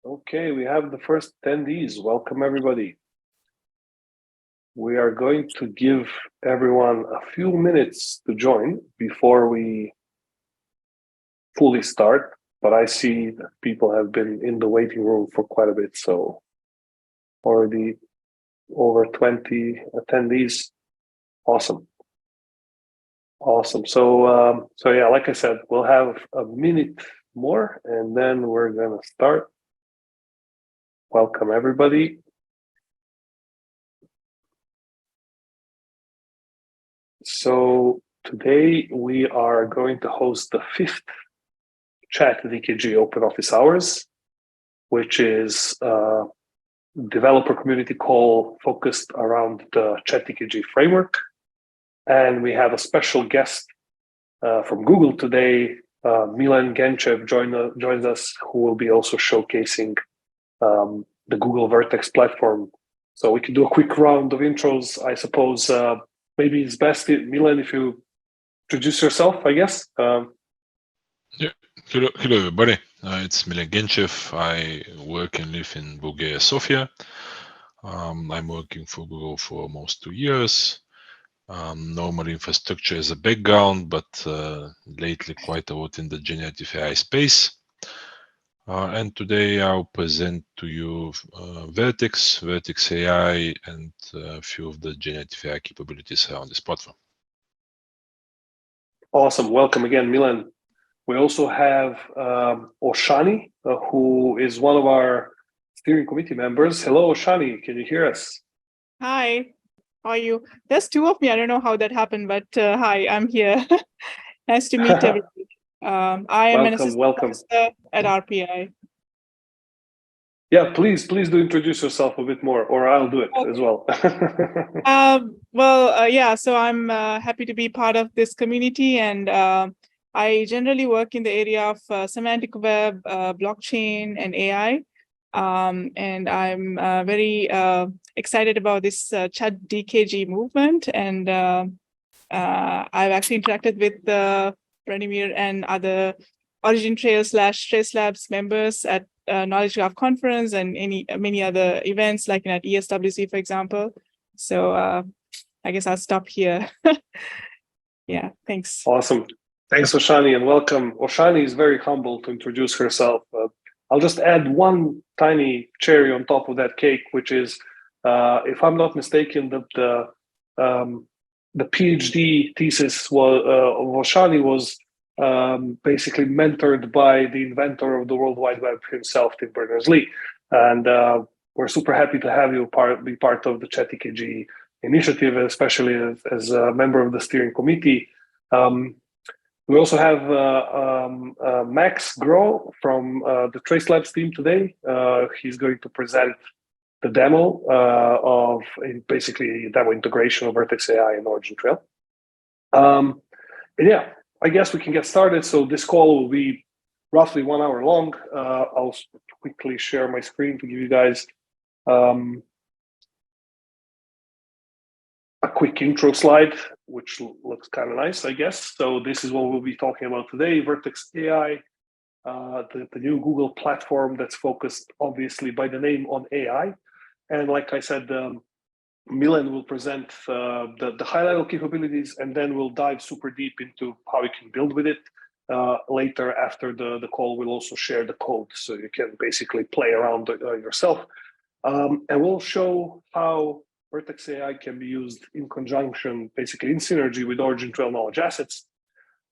Okay, we have the first attendees. Welcome, everybody. We are going to give everyone a few minutes to join before we fully start, but I see that people have been in the waiting room for quite a bit, so already over 20 attendees. Awesome. Awesome. So yeah, like I said, we'll have a minute more and then we're gonna start. Welcome, everybody. So today we are going to host the 5th ChatDKG Open Office Hours, which is a developer community call focused around the ChatDKG framework. And we have a special guest from Google today, Milen Genchev joins us, who will be also showcasing the Google Vertex platform. So we can do a quick round of intros, I suppose. Maybe it's best, Milen, if you introduce yourself, I guess. Yeah. Hello, everybody. It's Milen Genchev. I work and live in Bulgaria, Sofia. I'm working for Google for almost 2 years. Normally infrastructure as a background, but lately quite a lot in the generative AI space. And today I'll present to you Vertex, VertexAI, and a few of the generative AI capabilities around this platform. Awesome. Welcome again, Milen. We also have Oshani, who is one of our steering committee members. Hello, Oshani. Can you hear us? Hi. How are you? There's two of me. I don't know how that happened, but hi, I'm here. Nice to meet everybody. I am an assistant professor at RPI. Yeah, please do introduce yourself a bit more, or I'll do it as well. Yeah, so I'm happy to be part of this community, and I generally work in the area of semantic web, blockchain, and AI. And I'm very excited about this ChatDKG movement, and I've actually interacted with Branimir and other OriginTrail / Trace members at Knowledge Graph Conference and many other events like at ESWC, for example. So I guess I'll stop here. Yeah, thanks. Awesome. Thanks, Oshani, and welcome. Oshani is very humble to introduce herself. I'll just add one tiny cherry on top of that cake, which is, if I'm not mistaken, the PhD thesis of Oshani was basically mentored by the inventor of the World Wide Web himself, Tim Berners-Lee. And we're super happy to have you be part of the ChatDKG initiative, especially as a member of the steering committee. We also have Max Groh from the Trace Labs team today. He's going to present the demo of basically demo integration of VertexAI and OriginTrail. And yeah, I guess we can get started. So this call will be roughly 1 hour long. I'll quickly share my screen to give you guys a quick intro slide, which looks kind of nice, I guess. So this is what we'll be talking about today, VertexAI, the new Google platform that's focused, obviously, by the name on AI. And like I said, Milen will present the high-level capabilities, and then we'll dive super deep into how you can build with it. Later, after the call, we'll also share the code, so you can basically play around yourself. And we'll show how VertexAI can be used in conjunction, basically in synergy with OriginTrail knowledge assets.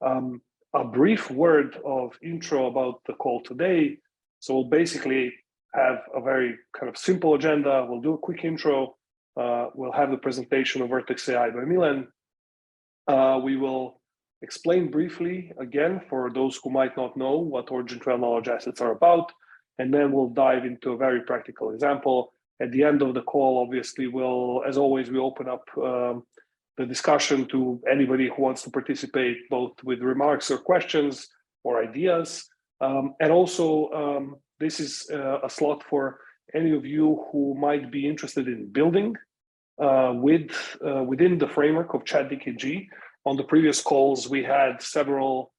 A brief word of intro about the call today. So we'll basically have a very kind of simple agenda. We'll do a quick intro. We'll have the presentation of VertexAI by Milen. We will explain briefly, again, for those who might not know what OriginTrail knowledge assets are about. And then we'll dive into a very practical example. At the end of the call, obviously, as always, we open up the discussion to anybody who wants to participate, both with remarks or questions or ideas. And also, this is a slot for any of you who might be interested in building within the framework of ChatDKG. On the previous calls, we had several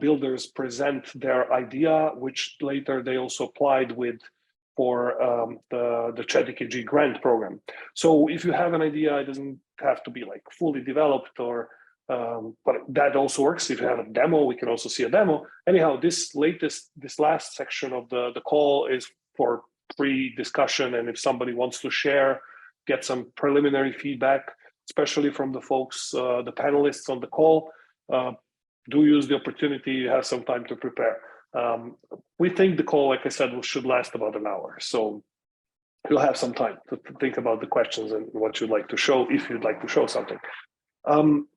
builders present their idea, which later they also applied with for the ChatDKG grant program. So if you have an idea, it doesn't have to be like fully developed, or but that also works. If you have a demo, we can also see a demo. Anyhow, this last section of the call is for pre-discussion, and if somebody wants to share, get some preliminary feedback, especially from the folks, the panelists on the call, do use the opportunity. You have some time to prepare. We think the call, like I said, should last about an hour. So you'll have some time to think about the questions and what you'd like to show, if you'd like to show something.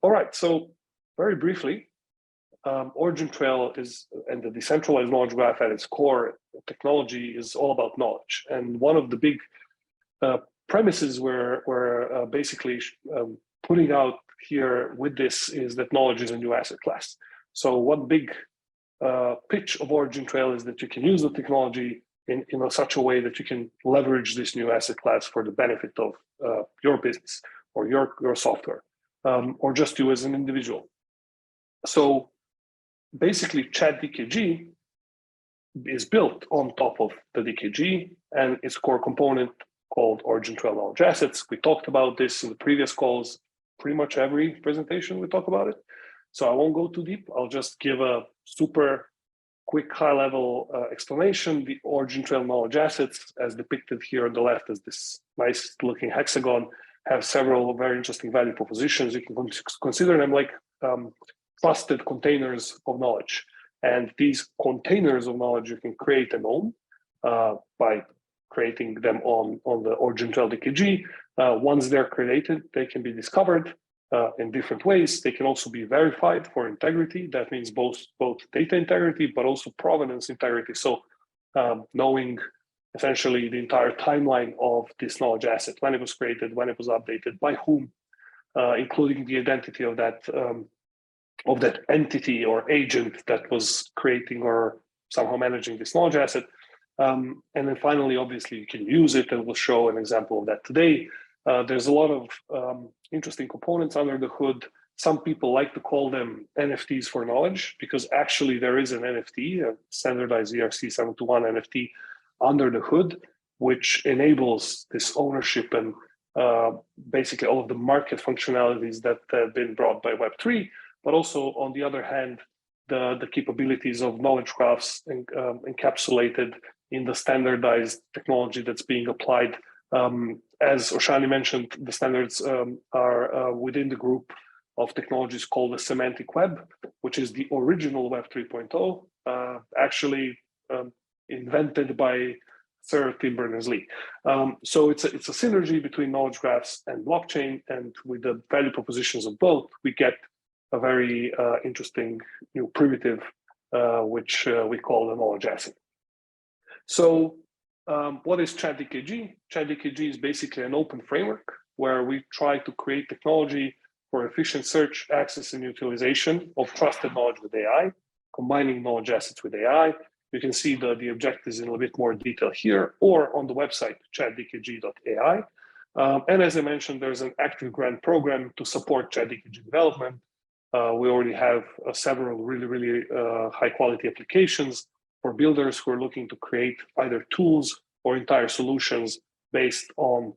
All right, so very briefly, OriginTrail is, and the decentralized knowledge graph at its core technology is all about knowledge. And one of the big premises we're basically putting out here with this is that knowledge is a new asset class. So one big pitch of OriginTrail is that you can use the technology in such a way that you can leverage this new asset class for the benefit of your business or your software, or just you as an individual. So basically, ChatDKG is built on top of the DKG and its core component called OriginTrail Knowledge Assets. We talked about this in the previous calls. Pretty much every presentation we talk about it. So I won't go too deep. I'll just give a super quick high-level explanation. The OriginTrail Knowledge Assets, as depicted here on the left as this nice-looking hexagon, have several very interesting value propositions. You can consider them like trusted containers of knowledge. And these containers of knowledge you can create and own by creating them on the OriginTrail DKG. Once they're created, they can be discovered in different ways. They can also be verified for integrity. That means both data integrity, but also provenance integrity. So knowing essentially the entire timeline of this knowledge asset, when it was created, when it was updated, by whom, including the identity of that entity or agent that was creating or somehow managing this knowledge asset. And then finally, obviously, you can use it, and we'll show an example of that today. There's a lot of interesting components under the hood. Some people like to call them NFTs for knowledge, because actually there is an NFT, a standardized ERC 721 NFT under the hood, which enables this ownership and basically all of the market functionalities that have been brought by Web3, but also, on the other hand, the capabilities of knowledge graphs encapsulated in the standardized technology that's being applied. As Oshani mentioned, the standards are within the group of technologies called the semantic web, which is the original Web 3.0, actually invented by Sir Tim Berners-Lee. So it's a synergy between knowledge graphs and blockchain, and with the value propositions of both, we get a very interesting new primitive, which we call the knowledge asset. So what is ChatDKG? ChatDKG is basically an open framework where we try to create technology for efficient search, access, and utilization of trusted knowledge with AI, combining knowledge assets with AI. You can see the objectives in a little bit more detail here, or on the website, chatdkg.ai. And as I mentioned, there's an active grant program to support ChatDKG development. We already have several really high quality applications for builders who are looking to create either tools or entire solutions based on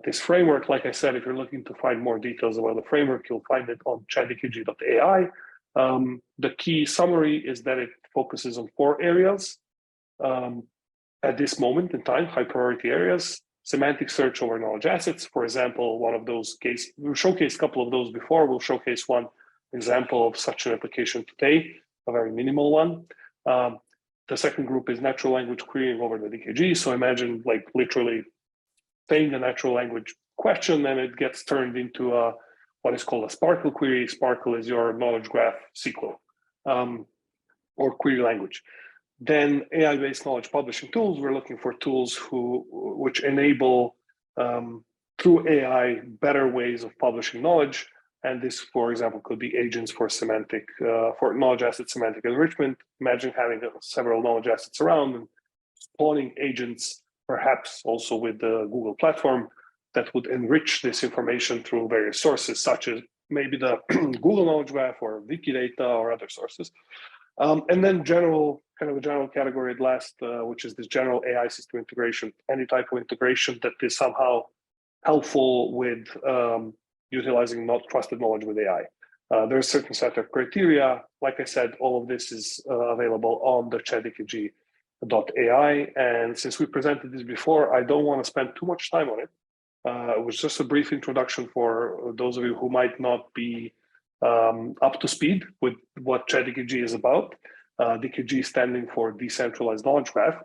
this framework. Like I said, if you're looking to find more details about the framework, you'll find it on chatdkg.ai. The key summary is that it focuses on 4 areas at this moment in time, high priority areas. Semantic search over knowledge assets, for example, one of those cases, we've showcased a couple of those before. We'll showcase one example of such an application today, a very minimal one. The second group is natural language querying over the DKG. So imagine like literally saying a natural language question, and it gets turned into what is called a Sparkle query. Sparkle is your knowledge graph SQL or query language. Then AI-based knowledge publishing tools. We're looking for tools which enable through AI better ways of publishing knowledge. And this, for example, could be agents for for knowledge asset semantic enrichment. Imagine having several knowledge assets around and spawning agents, perhaps also with the Google platform, that would enrich this information through various sources, such as maybe the Google Knowledge Graph or Wikidata or other sources. And then general category at last, which is this general AI system integration, any type of integration that is somehow helpful with utilizing not trusted knowledge with AI. There's a certain set of criteria. Like I said, all of this is available on the ChatDKG.ai. And since we presented this before, I don't want to spend too much time on it. It was just a brief introduction for those of you who might not be up to speed with what ChatDKG is about. DKG standing for Decentralized Knowledge Graph.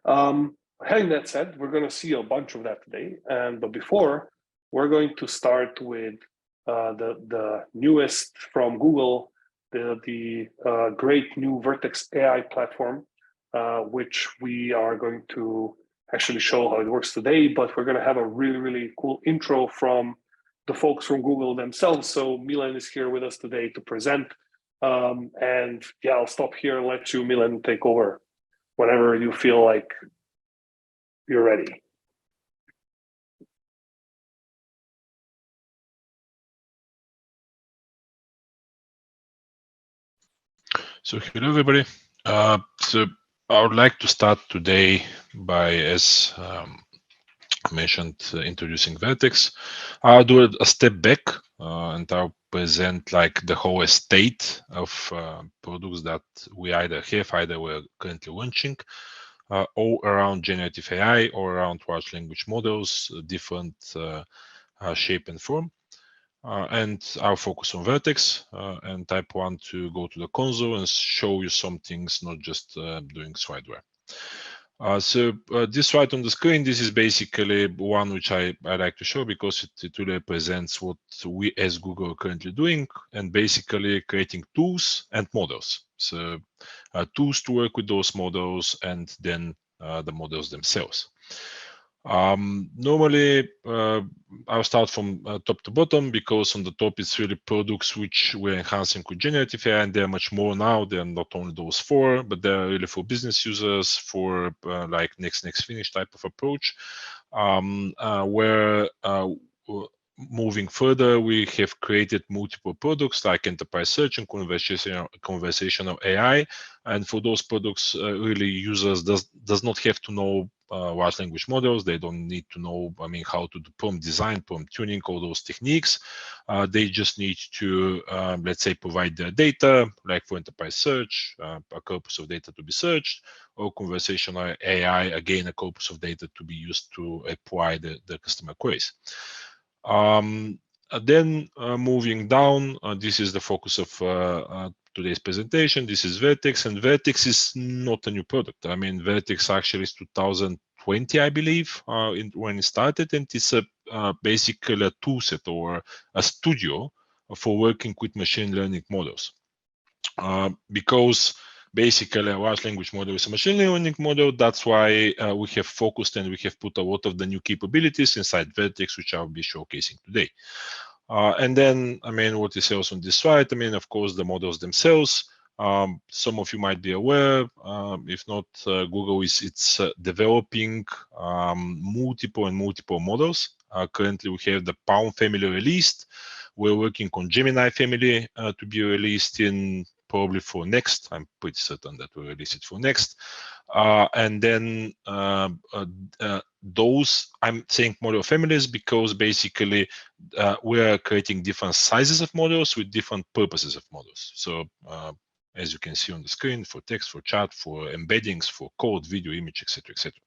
Having that said, we're going to see a bunch of that today. But before, we're going to start with the newest from Google, the great new Vertex AI platform, which we are going to actually show how it works today. But we're going to have a really, really cool intro from the folks from Google themselves. So Milen is here with us today to present. And yeah, I'll stop here and let you, Milen, take over whenever you feel like you're ready. So hello, everybody. So I would like to start today by, as mentioned, introducing Vertex. I'll do a step back and I'll present like the whole estate of products that we either have, either we're currently launching, all around generative AI or around large language models, different shape and form. And I'll focus on Vertex, and I want to go to the console and show you some things, not just doing slideware. So this right on the screen, this is basically one which I like to show because it really represents what we as Google are currently doing, and basically creating tools and models. So tools to work with those models, and then the models themselves. Normally, I'll start from top to bottom, because on the top it's really products which we're enhancing with generative AI, and there are much more now. They're not only those four, but they're really for business users, for like next finish type of approach. Where moving further, we have created multiple products like enterprise search and conversational AI. And for those products, really users does not have to know large language models. They don't need to know, how to do prompt design, prompt tuning, all those techniques. They just need to, let's say, provide their data, like for enterprise search, a corpus of data to be searched, or conversational AI, again, a corpus of data to be used to apply the customer queries. Then moving down, this is the focus of today's presentation. This is Vertex, and Vertex is not a new product. Vertex actually is 2020, I believe, when it started, and it's basically a tool set or a studio for working with machine learning models. Because basically a large language model is a machine learning model. That's why we have focused and we have put a lot of the new capabilities inside Vertex, which I'll be showcasing today. And then, what is else on this slide? Of course, the models themselves. Some of you might be aware. If not, Google is developing multiple models. Currently, we have the Palm family released. We're working on Gemini family to be released in probably for next. I'm pretty certain that we'll release it for next. And then those, I'm saying model families because basically we are creating different sizes of models with different purposes of models. So as you can see on the screen, for text, for chat, for embeddings, for code, video, image, etc., etc.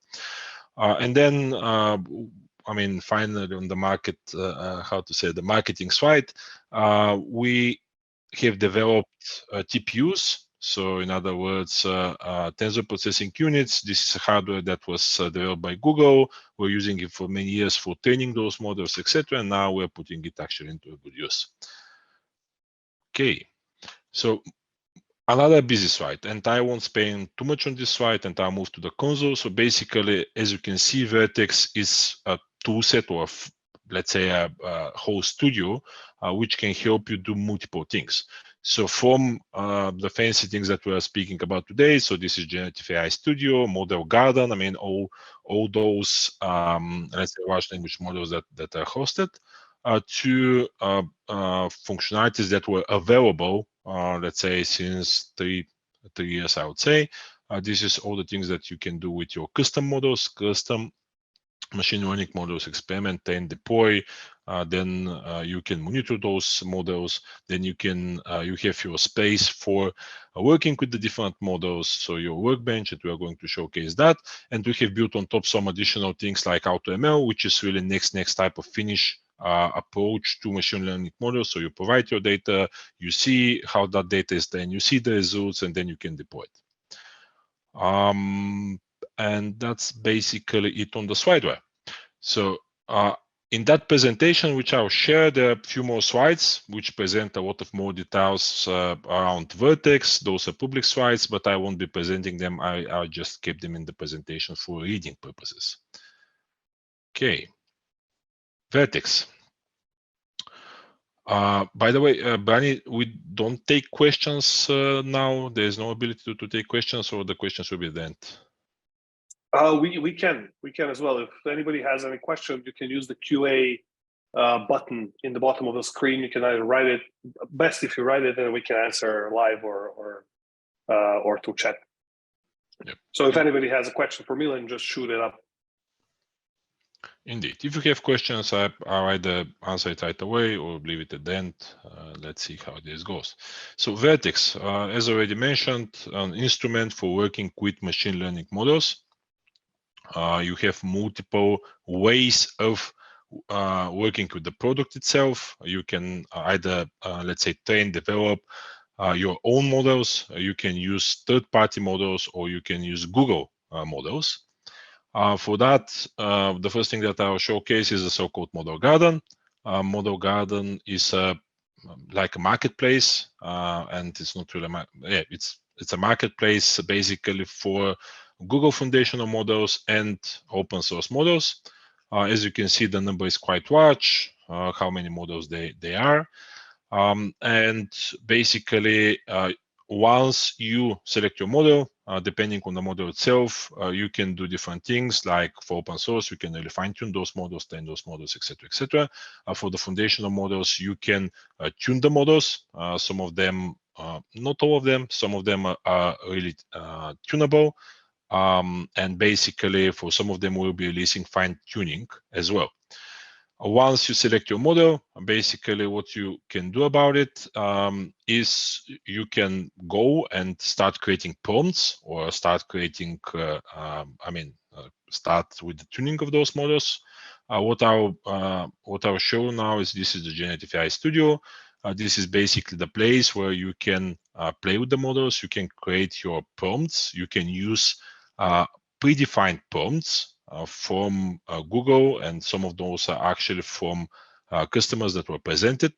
And then finally on the market, the marketing side, we have developed TPUs. So in other words, tensor processing units. This is a hardware that was developed by Google. We're using it for many years for training those models, etc. And now we're putting it actually into a good use. Okay, so another busy slide, and I won't spend too much on this slide, and I'll move to the console. So basically, as you can see, Vertex is a tool set, or let's say a whole studio, which can help you do multiple things. So from the fancy things that we are speaking about today, so this is Generative AI Studio, Model Garden, all those, let's say, large language models that are hosted, to functionalities that were available let's say since three years, I would say. This is all the things that you can do with your custom models, custom machine learning models, experiment and deploy. Then you can monitor those models. Then you can you have your space for working with the different models. So your workbench, and we are going to showcase that. And we have built on top some additional things like AutoML, which is really next type of finish approach to machine learning models. So you provide your data, you see how that data is then, you see the results, and then you can deploy it. And that's basically it on the slideware. So in that presentation, which I'll share, there are a few more slides which present a lot of more details around Vertex. Those are public slides, but I won't be presenting them. I'll just keep them in the presentation for reading purposes. Okay, Vertex. By the way, Brani, we don't take questions now. There's no ability to take questions, or the questions will be at the end. We can as well. If anybody has any question, you can use the QA button in the bottom of the screen. You can either write it. Best if you write it, then we can answer live or through chat. Yep. So if anybody has a question for Milen, just shoot it up. Indeed. If you have questions, I'll either answer it right away or leave it at the end. Let's see how this goes. So Vertex, as already mentioned, an instrument for working with machine learning models. You have multiple ways of working with the product itself. You can either, let's say, train, develop your own models. You can use third-party models, or you can use Google models. For that, the first thing that I'll showcase is the so-called Model Garden. Model Garden is like a marketplace, and it's not really it's a marketplace basically for Google foundational models and open source models. As you can see, the number is quite large. How many models they are, and basically once you select your model, depending on the model itself, you can do different things. Like for open source, you can really fine-tune those models, train those models, etc., etc. For the foundational models, you can tune the models. Some of them, not all of them, some of them are really tunable. And basically, for some of them, we'll be releasing fine-tuning as well. Once you select your model, basically what you can do about it is you can go and start creating prompts, or start creating, start with the tuning of those models. What I'll show now is this is the Generative AI Studio. This is basically the place where you can play with the models. You can create your prompts. You can use predefined prompts from Google, and some of those are actually from customers that were presented.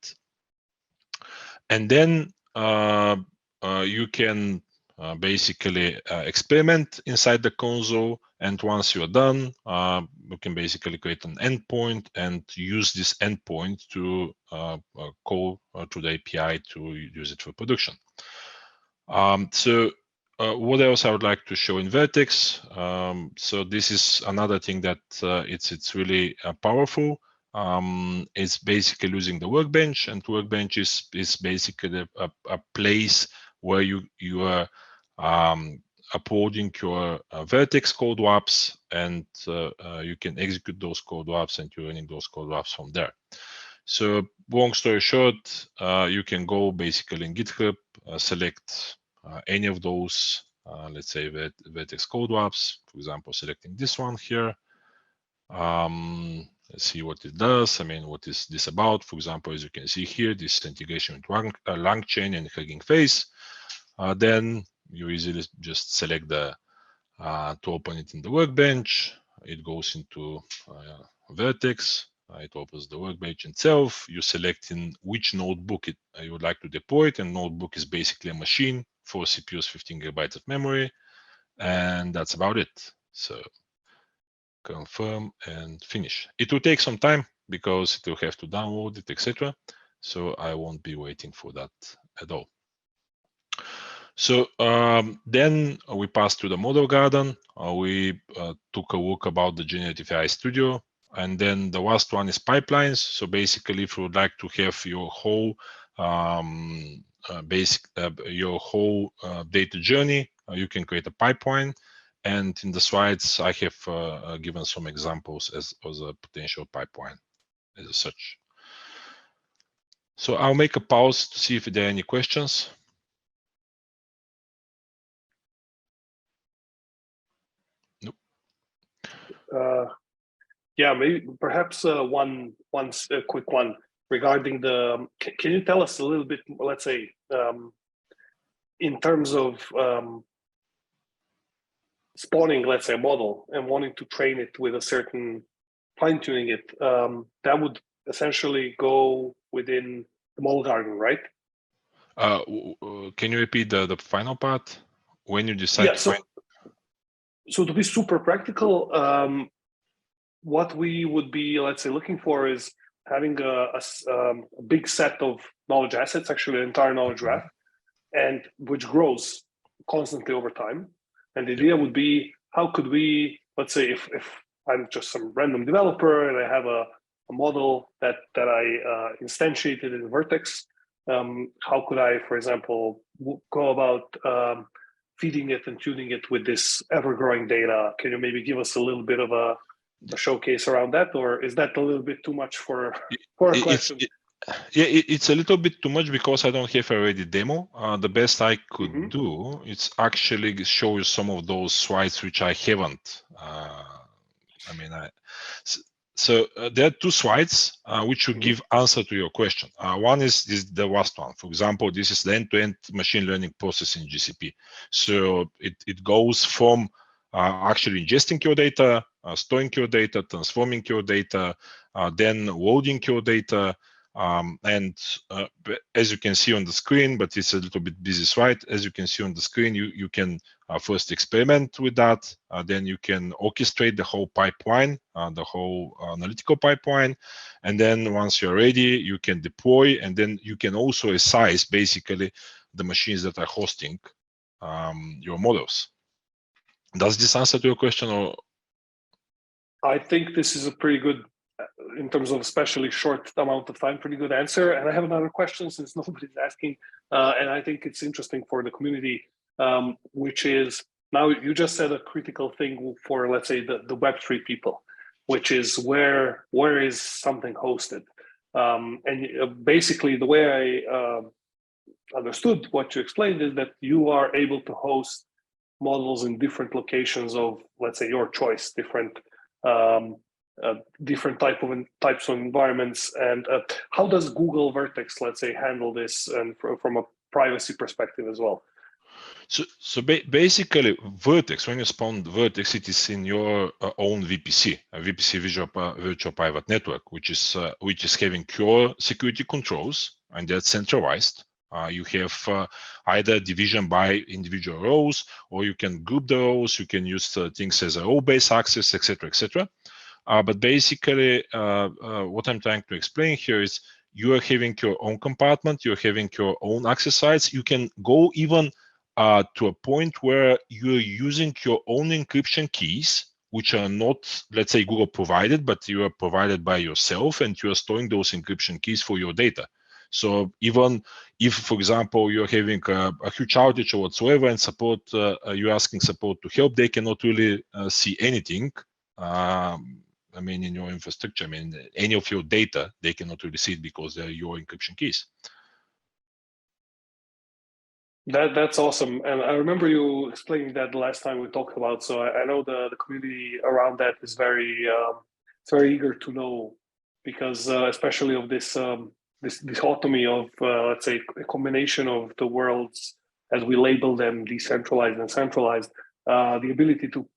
And then you can basically experiment inside the console, and once you're done, you can basically create an endpoint and use this endpoint to call to the API to use it for production. What else I would like to show in Vertex? So this is another thing that it's really powerful. It's basically using the workbench, and workbench is basically a place where you are uploading your Vertex code wraps, and you can execute those code wraps, and you're running those code wraps from there. So long story short, you can go basically in GitHub, select any of those, let's say Vertex code wraps, for example, selecting this one here. Let's see what it does. I mean, what is this about? For example, as you can see here, this integration with LangChain and Hugging Face. Then you easily just select the to open it in the workbench. It goes into Vertex. It opens the workbench itself. You select in which notebook you would like to deploy it, and notebook is basically a machine for CPU's 15 GB of memory, and that's about it. So confirm and finish. It will take some time because it will have to download it, etc. So I won't be waiting for that at all. So then we passed to the Model Garden. We took a look about the Generative AI Studio. And then the last one is pipelines. So basically, if you would like to have your whole your whole data journey. You can create a pipeline, and in the slides I have given some examples as a potential pipeline as such. So I'll make a pause to see if there are any questions. Nope. Yeah, maybe perhaps one quick one regarding the. Can you tell us a little bit, let's say, in terms of spawning, let's say, a model and wanting to train it with a certain fine-tuning it, that would essentially go within the model garden, right? Can you repeat the final part? When you decide Yeah, so to be super practical, what we would be, let's say, looking for is having a big set of knowledge assets, actually an entire knowledge graph, and which grows constantly over time. And the idea would be, how could we, let's say, if I'm just some random developer and I have a model that I instantiated in Vertex, how could I, for example, go about feeding it and tuning it with this ever-growing data? Can you maybe give us a little bit of a showcase around that, or is that a little bit too much for a question? It's a little bit too much because I don't have a ready demo. The best I could do is actually show you some of those slides which I haven't. So there are two slides which will give answer to your question. One is the last one. For example, this is the end-to-end machine learning process in GCP. So it goes from actually ingesting your data, storing your data, transforming your data, then loading your data, and as you can see on the screen, but it's a little bit busy slide. As you can see on the screen, you can first experiment with that. Then you can orchestrate the whole pipeline, the whole analytical pipeline. And then once you're ready, you can deploy, and then you can also size basically the machines that are hosting your models. Does this answer to your question? Or I think this is a pretty good, in terms of especially short amount of time, pretty good answer. And I have another question since nobody's asking, and I think it's interesting for the community, which is, now you just said a critical thing for, let's say, the Web3 people, which is where is something hosted? And basically the way I understood what you explained is that you are able to host models in different locations of, let's say, your choice, different types of environments. And how does Google Vertex, let's say, handle this, and from a privacy perspective as well? So basically, Vertex, when you spawn Vertex, it is in your own VPC, a VPC virtual private network, which is having pure security controls, and that's centralized. You have either division by individual rows, or you can group the rows. You can use things as a role-based access, etc., etc. But basically, what I'm trying to explain here is you are having your own compartment. You're having your own access sites. You can go even to a point where you're using your own encryption keys, which are not, let's say, Google provided, but you are provided by yourself, and you are storing those encryption keys for your data. So even if, for example, you're having a huge outage or whatsoever, and support, you're asking support to help, they cannot really see anything. In your infrastructure, any of your data, they cannot really see it because they're your encryption keys. That's awesome, and I remember you explaining that the last time we talked about. So I know the community around that is very eager to know, because especially of this this dichotomy of let's say a combination of the worlds as we label them, decentralized and centralized. The ability to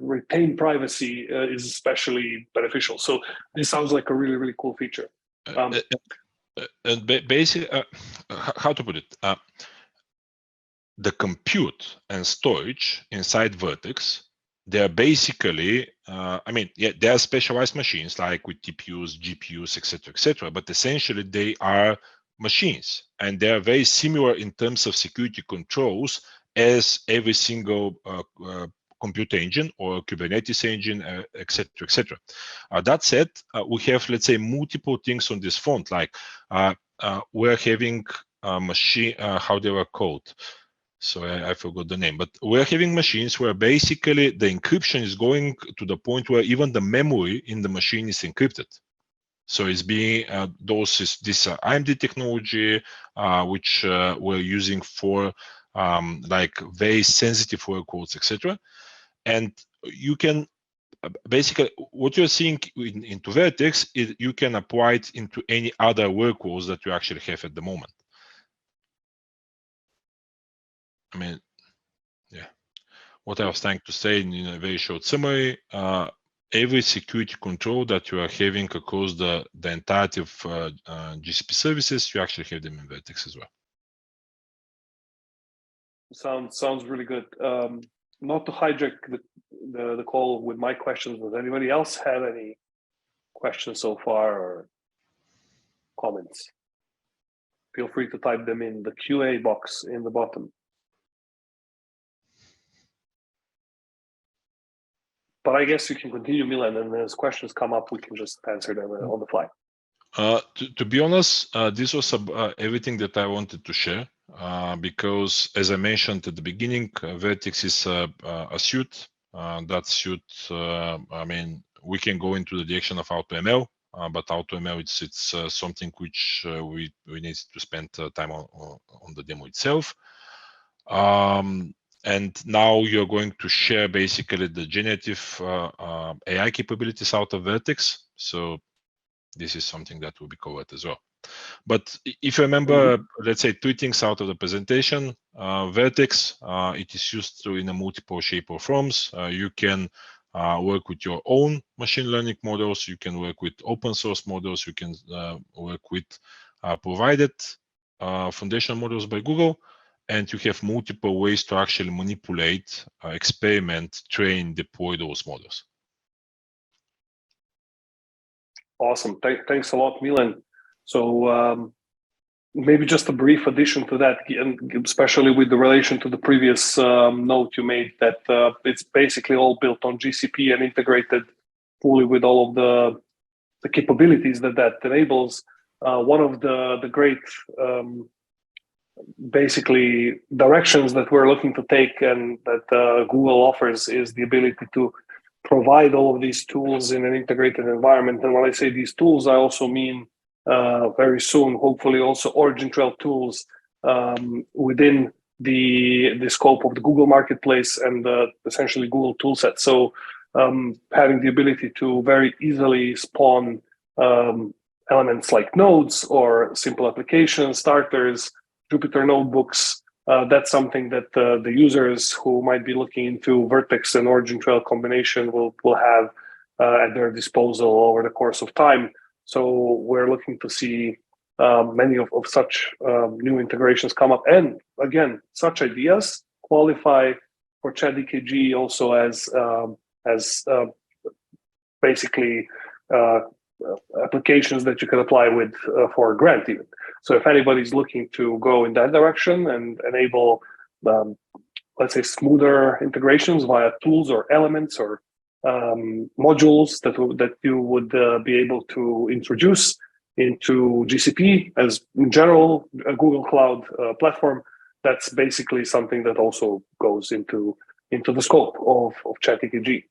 retain privacy is especially beneficial. So this sounds like a really cool feature. And basically, how to put it? The compute and storage inside Vertex, they're basically, they are specialized machines like with TPUs, GPUs, etc., but essentially they are machines, and they are very similar in terms of security controls as every single computer engine or Kubernetes engine, etc. That said, we have, let's say, multiple things on this front, like we're having machine, how they were called. So I forgot the name, but we're having machines where basically the encryption is going to the point where even the memory in the machine is encrypted. So it's being this AMD technology, which we're using for like very sensitive workloads, etc. And you can basically what you're seeing into Vertex is you can apply it into any other workloads that you actually have at the moment. I mean, yeah. What I was trying to say in a very short summary, every security control that you are having across the entirety of GCP services, you actually have them in Vertex as well. Sounds really good. Not to hijack the call with my questions, does anybody else have any questions so far or comments? Feel free to type them in the QA box in the bottom. But I guess you can continue, Milen, and as questions come up, we can just answer them on the fly. To be honest, this was everything that I wanted to share because, as I mentioned at the beginning, Vertex is a suite. That suite, I mean, we can go into the direction of AutoML, but AutoML it's something which we need to spend time on the demo itself. And now you're going to share basically the generative AI capabilities out of Vertex. So this is something that will be covered as well. But if you remember, let's say 2 things out of the presentation, Vertex, it is used to in a multiple shape or forms. You can work with your own machine learning models. You can work with open source models. You can work with provided foundation models by Google. And you have multiple ways to actually manipulate, experiment, train, deploy those models. Awesome. Thanks a lot, Milen. So maybe just a brief addition to that, and especially with the relation to the previous note you made, that it's basically all built on GCP and integrated fully with all of the capabilities that enables. One of the great basically directions that we're looking to take and that Google offers is the ability to provide all of these tools in an integrated environment. And when I say these tools, I also mean very soon, hopefully also OriginTrail tools within the scope of the Google Marketplace and essentially Google toolset. So having the ability to very easily spawn elements like nodes or simple applications, starters, Jupyter notebooks, that's something that the users who might be looking into Vertex and OriginTrail combination will have at their disposal over the course of time. So we're looking to see many of such new integrations come up. And again, such ideas qualify for ChatDKG also as basically applications that you can apply with for a grant even. So if anybody's looking to go in that direction and enable, let's say, smoother integrations via tools or elements or modules that you would be able to introduce into GCP as in general a Google Cloud platform, that's basically something that also goes into the scope of ChatDKG.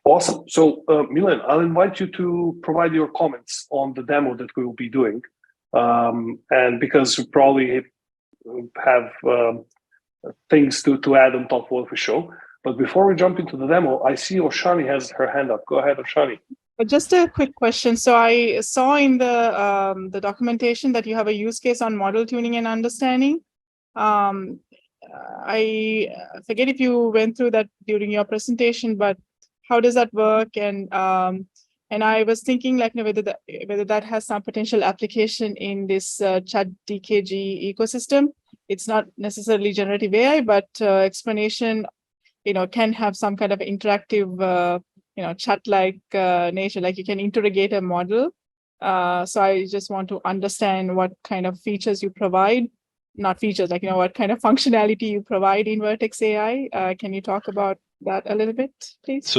Awesome. So, Milen, I'll invite you to provide your comments on the demo that we will be doing. And because you probably have things to add on top of what we show. But before we jump into the demo, I see Oshani has her hand up. Go ahead, Oshani. Just a quick question. So I saw in the documentation that you have a use case on model tuning and understanding. I forget if you went through that during your presentation, but how does that work? And I was thinking like whether that has some potential application in this ChatDKG ecosystem. It's not necessarily generative AI, but explanation, can have some kind of interactive, chat-like nature. Like you can interrogate a model. So I just want to understand what kind of features you provide. Not features, like what kind of functionality you provide in VertexAI. Can you talk about that a little bit, please?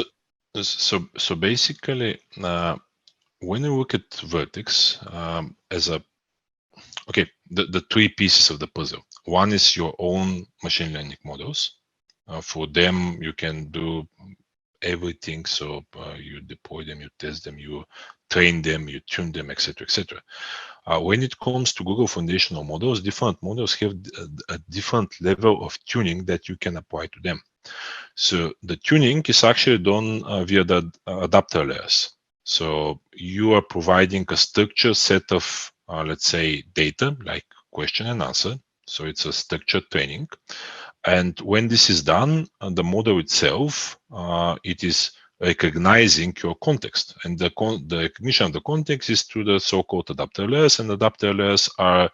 So basically, when you look at Vertex as a okay, the three pieces of the puzzle. One is your own machine learning models. For them, you can do everything. So you deploy them, you test them, you train them, you tune them, etc., etc. When it comes to Google foundational models, different models have a different level of tuning that you can apply to them. So the tuning is actually done via the adapter layers. So you are providing a structured set of, let's say, data like question and answer. So it's a structured training. And when this is done, the model itself, it is recognizing your context. And the recognition of the context is through the so-called adapter layers. And adapter layers are,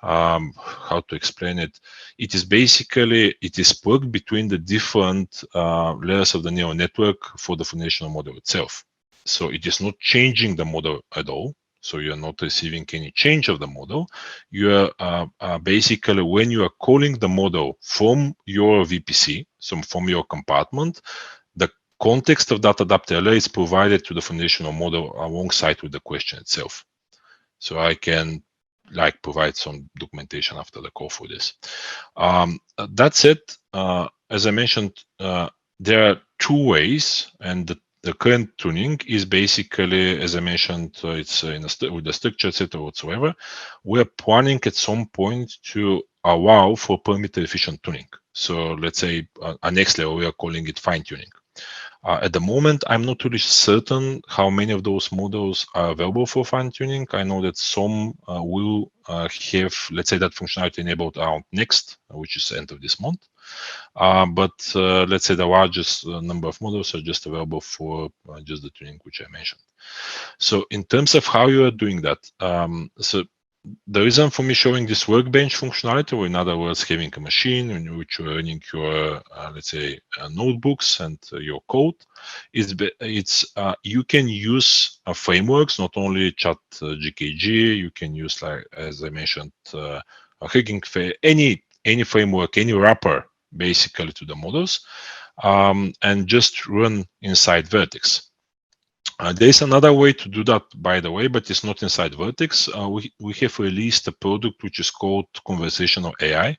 how to explain it? It is basically, it is plugged between the different layers of the neural network for the foundational model itself. So it is not changing the model at all. So you're not receiving any change of the model. You are basically, when you are calling the model from your VPC, so from your compartment, the context of that adapter layer is provided to the foundational model alongside with the question itself. So I can provide some documentation after the call for this. That's it. As I mentioned, there are two ways, and the current tuning is basically, as I mentioned, it's with the structure set or whatsoever. We're planning at some point to allow for parameter efficient tuning. So let's say a next level, we are calling it fine tuning. At the moment, I'm not really certain how many of those models are available for fine-tuning. I know that some will have, let's say, that functionality enabled around next, which is the end of this month. But let's say the largest number of models are just available for just the tuning which I mentioned. So in terms of how you are doing that, so the reason for me showing this workbench functionality, or in other words, having a machine in which you're running your, let's say, notebooks and your code, is you can use frameworks, not only ChatDKG, you can use, like as I mentioned, Hugging Face, any framework, any wrapper, basically to the models, and just run inside Vertex. There is another way to do that, by the way, but it's not inside Vertex. We have released a product which is called Conversational AI.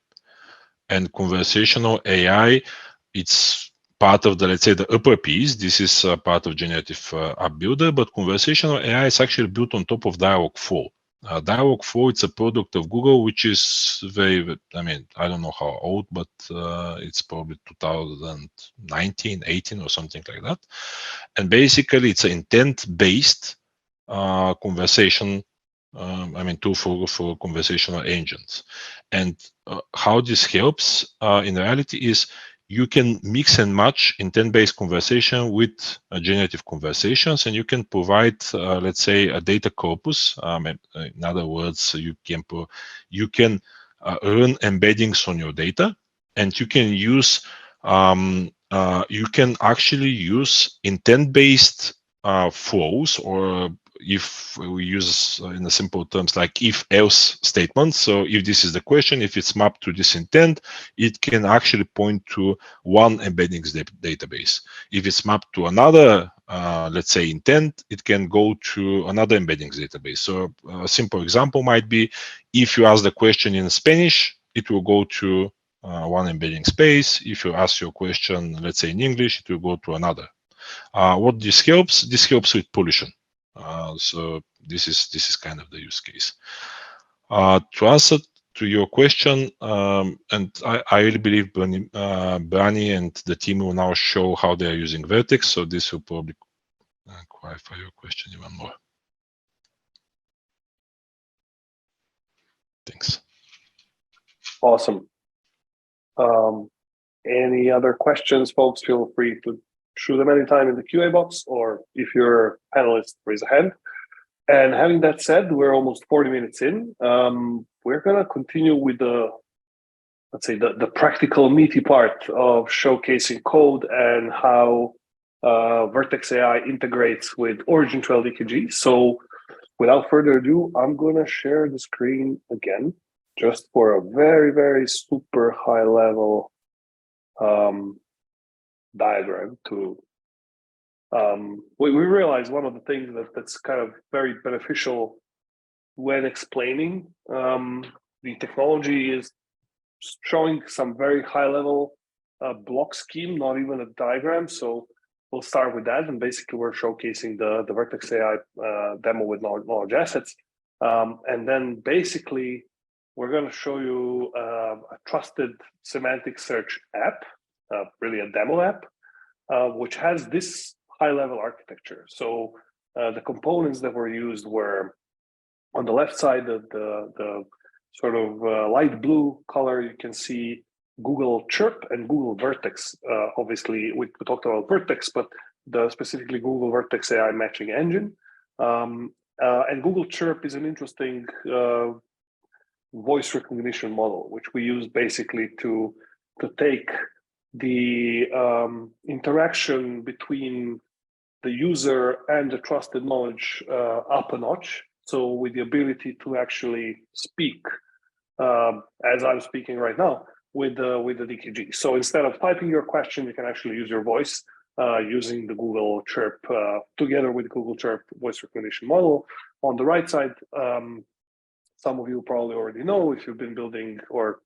And Conversational AI, it's part of the, let's say, the upper piece. This is part of Generative App Builder, but Conversational AI is actually built on top of Dialog4. Dialog4, it's a product of Google, which is very, I mean, I don't know how old, but it's probably 2019, 18 or something like that. And basically, it's an intent-based conversation, tool for conversational agents. And how this helps in reality is you can mix and match intent-based conversation with generative conversations, and you can provide, let's say, a data corpus. In other words, you can run embeddings on your data, and you can use you can actually use intent-based flows, or if we use in the simple terms like if-else statements. So if this is the question, if it's mapped to this intent, it can actually point to one embeddings database. If it's mapped to another, let's say, intent, it can go to another embeddings database. So a simple example might be, if you ask the question in Spanish, it will go to one embedding space. If you ask your question, let's say in English, it will go to another. What this helps? This helps with pollution. So this is kind of the use case. To answer to your question, and I really believe Brani and the team will now show how they are using Vertex. So this will probably clarify your question even more. Thanks. Awesome. Any other questions, folks? Feel free to shoot them anytime in the QA box, or if you're a panelist, raise a hand. And having that said, we're almost 40 minutes in. We're going to continue with the, let's say, the practical meaty part of showcasing code and how VertexAI integrates with OriginTrail DKG. So without further ado, I'm going to share the screen again, just for a very, very super high level diagram to we realize one of the things that's kind of very beneficial when explaining the technology is showing some very high level block scheme, not even a diagram. So we'll start with that. And basically we're showcasing the VertexAI demo with knowledge assets. And then basically we're going to show you a trusted semantic search app, really a demo app, which has this high level architecture. So the components that were used were on the left side of the sort of light blue color, you can see Google Chirp and Google Vertex. Obviously, we talked about Vertex, but specifically Google VertexAI matching engine. And Google Chirp is an interesting voice recognition model, which we use basically to take the interaction between the user and the trusted knowledge up a notch. So with the ability to actually speak, as I'm speaking right now, with the DKG. So instead of typing your question, you can actually use your voice using the Google Chirp together with Google Chirp voice recognition model. On the right side, some of you probably already know if you've been building or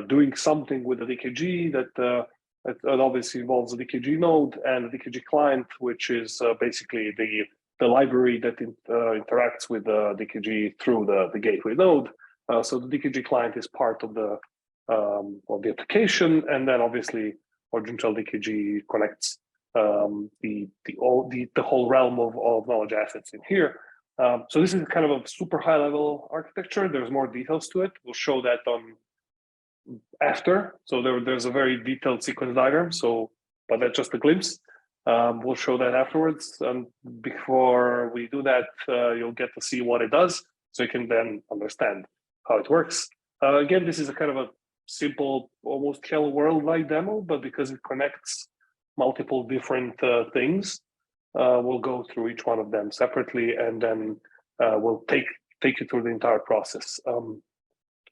doing something with the DKG that obviously involves the DKG node and the DKG client, which is basically the library that interacts with the DKG through the gateway node. So the DKG client is part of the application, and then obviously OriginTrail DKG connects the whole realm of knowledge assets in here. So this is kind of a super high level architecture. There's more details to it. We'll show that on after. So there's a very detailed sequence diagram. So, but that's just a glimpse. We'll show that afterwards. And before we do that, you'll get to see what it does, so you can then understand how it works. Again, this is a kind of a simple, almost Hello World-like demo, but because it connects multiple different things, we'll go through each one of them separately, and then we'll take you through the entire process.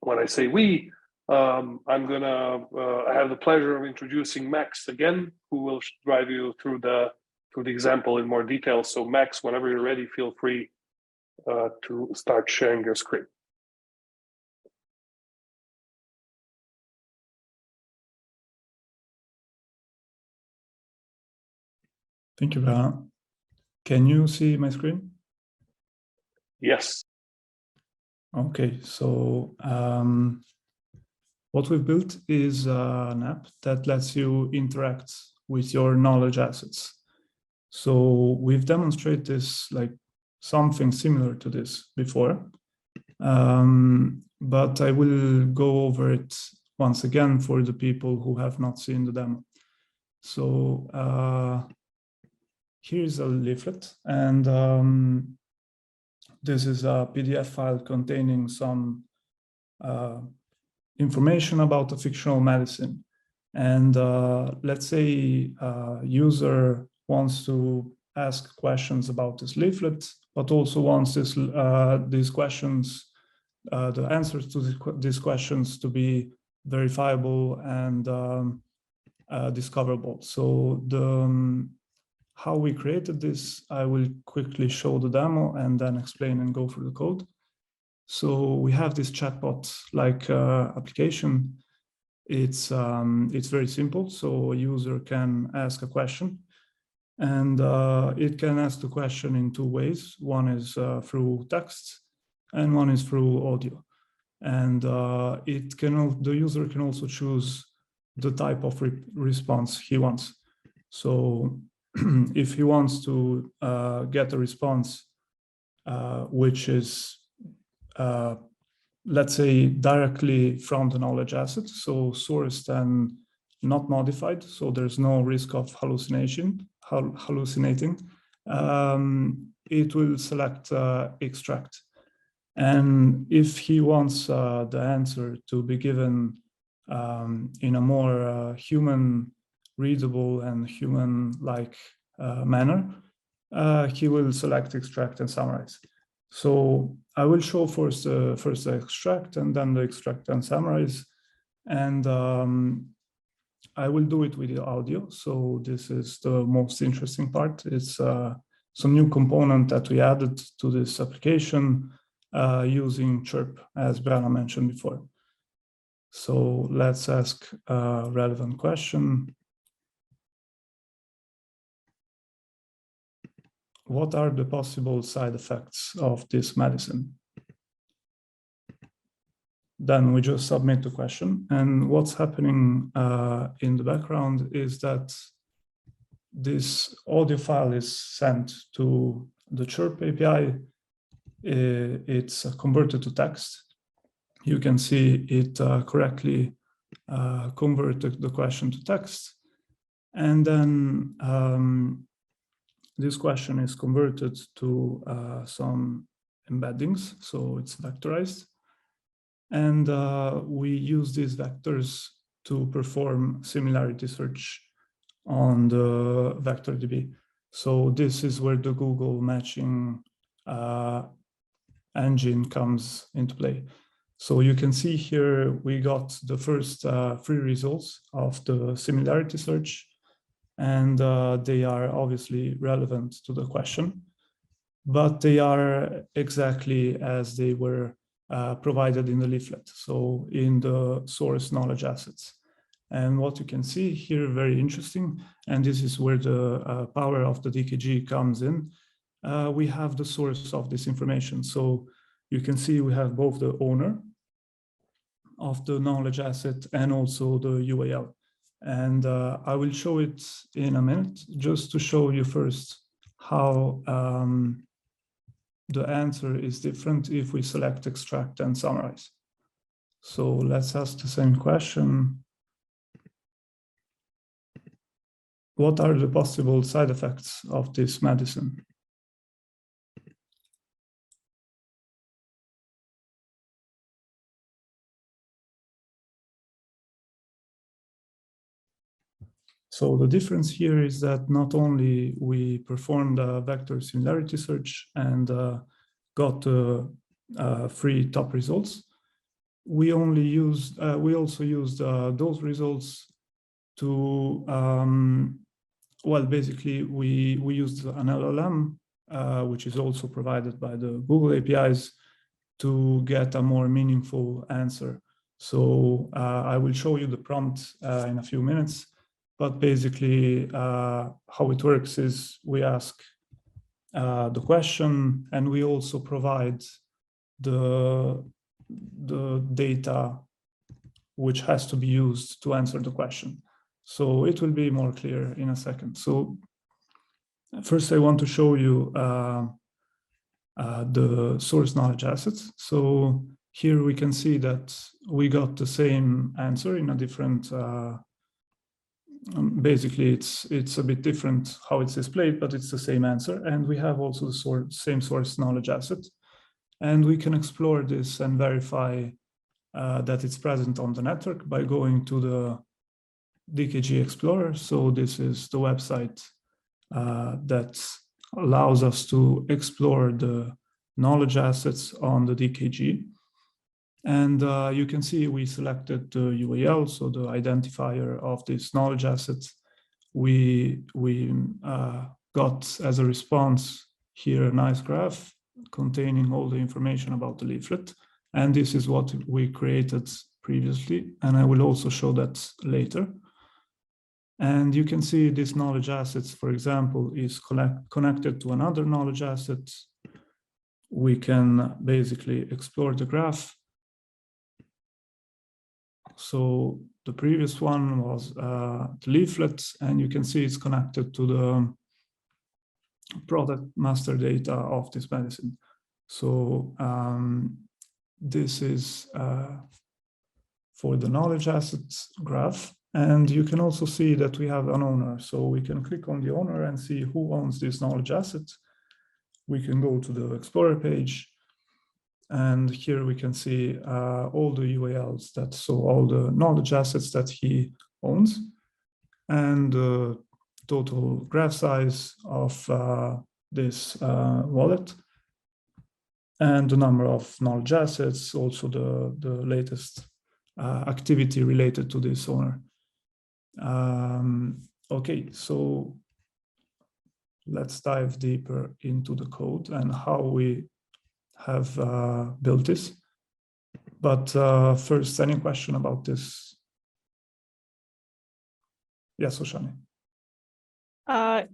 When I say we, I have the pleasure of introducing Max again, who will drive you through the example in more detail. So Max, whenever you're ready, feel free to start sharing your screen. Thank you, Bernard. Can you see my screen? Yes. Okay, so what we've built is an app that lets you interact with your knowledge assets. So we've demonstrated this, like something similar to this before, but I will go over it once again for the people who have not seen the demo. So here's a leaflet, and this is a PDF file containing some information about a fictional medicine. And let's say a user wants to ask questions about this leaflet, but also wants these questions, the answers to these questions to be verifiable and discoverable. So how we created this, I will quickly show the demo and then explain and go through the code. So we have this chatbot-like application. It's very simple. So a user can ask a question, and it can ask the question in two ways. One is through text, and one is through audio. And the user can also choose the type of response he wants. So if he wants to get a response which is, let's say, directly from the knowledge asset, so sourced and not modified, so there's no risk of hallucinating, it will select extract. And if he wants the answer to be given in a more human readable and human-like manner, he will select extract and summarize. So I will show first the extract and then the extract and summarize, and I will do it with the audio. So this is the most interesting part. It's some new component that we added to this application using chirp, as Brianna mentioned before. So let's ask a relevant question. What are the possible side effects of this medicine? Then we just submit the question. And what's happening in the background is that this audio file is sent to the Chirp API. It's converted to text. You can see it correctly converted the question to text. And then this question is converted to some embeddings, so it's vectorized. And we use these vectors to perform similarity search on the VectorDB. So this is where the Google matching engine comes into play. So you can see here, we got the first 3 results of the similarity search, and they are obviously relevant to the question, but they are exactly as they were provided in the leaflet, so in the source knowledge assets. And what you can see here, very interesting, and this is where the power of the DKG comes in, we have the source of this information. So you can see we have both the owner of the knowledge asset and also the UAL. And I will show it in a minute, just to show you first how the answer is different if we select extract and summarize. So let's ask the same question. What are the possible side effects of this medicine? So the difference here is that not only we performed a vector similarity search and got 3 top results, we also used those results to, well, basically we used an LLM, which is also provided by the Google APIs, to get a more meaningful answer. So I will show you the prompt in a few minutes. But basically, how it works is we ask the question, and we also provide the data which has to be used to answer the question. So it will be more clear in a second. So first, I want to show you the source knowledge assets. So here we can see that we got the same answer in a different basically, it's a bit different how it's displayed, but it's the same answer. And we have also the same source knowledge asset. And we can explore this and verify that it's present on the network by going to the DKG Explorer. So this is the website that allows us to explore the knowledge assets on the DKG. And you can see we selected the UAL, so the identifier of this knowledge asset. We got as a response here a nice graph containing all the information about the leaflet. And this is what we created previously. And I will also show that later. And you can see this knowledge assets, for example, is connected to another knowledge asset. We can basically explore the graph. So the previous one was the leaflet, and you can see it's connected to the product master data of this medicine. So this is for the knowledge assets graph. And you can also see that we have an owner. So we can click on the owner and see who owns this knowledge asset. We can go to the Explorer page. And here we can see all the UALs, so all the knowledge assets that he owns, and the total graph size of this wallet, and the number of knowledge assets, also the latest activity related to this owner. Okay, so let's dive deeper into the code and how we have built this. But first, any question about this? Yes, Oshani.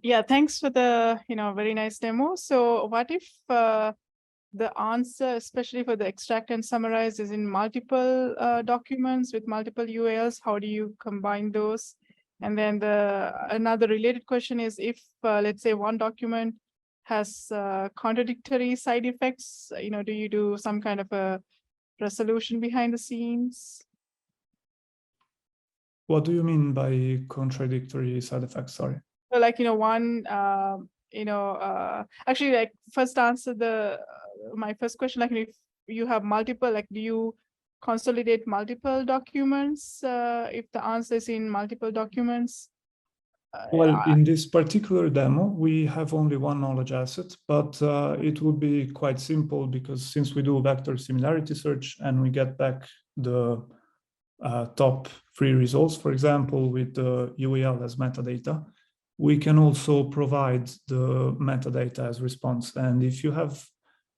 Yeah, thanks for the very nice demo. So what if the answer, especially for the extract and summarize, is in multiple documents with multiple URLs? How do you combine those? And then another related question is, if let's say one document has contradictory side effects, do you do some kind of a resolution behind the scenes? What do you mean by contradictory side effects? Sorry. So like, one, actually, like, first answer my first question, like, if you have multiple, like, do you consolidate multiple documents if the answer is in multiple documents? Well, in this particular demo, we have only one knowledge asset, but it would be quite simple, because since we do vector similarity search and we get back the top 3 results, for example, with the URL as metadata, we can also provide the metadata as response. And if you have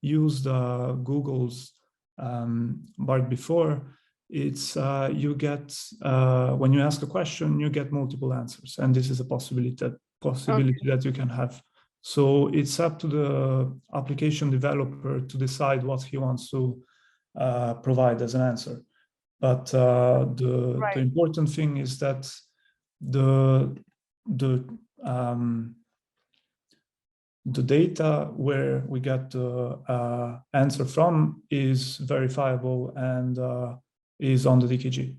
used Google's BART before, it's you get when you ask a question, you get multiple answers, and this is a possibility that you can have. So it's up to the application developer to decide what he wants to provide as an answer. But the important thing is that the data where we get the answer from is verifiable and is on the DKG.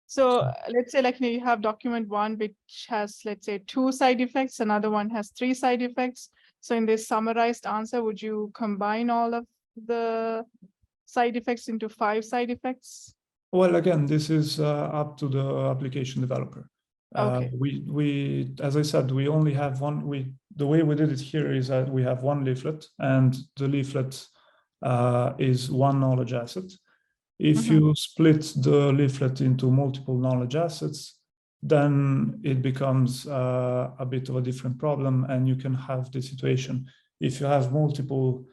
So let's say, like, you have document 1, which has, let's say, 2 side effects, another one has 3 side effects. So in this summarized answer, would you combine all of the side effects into 5 side effects? Well, again, this is up to the application developer. Okay. We, as I said, we only have one. The way we did it here is that we have one leaflet, and the leaflet is one knowledge asset. If you split the leaflet into multiple knowledge assets, then it becomes a bit of a different problem, and you can have the situation if you have multiple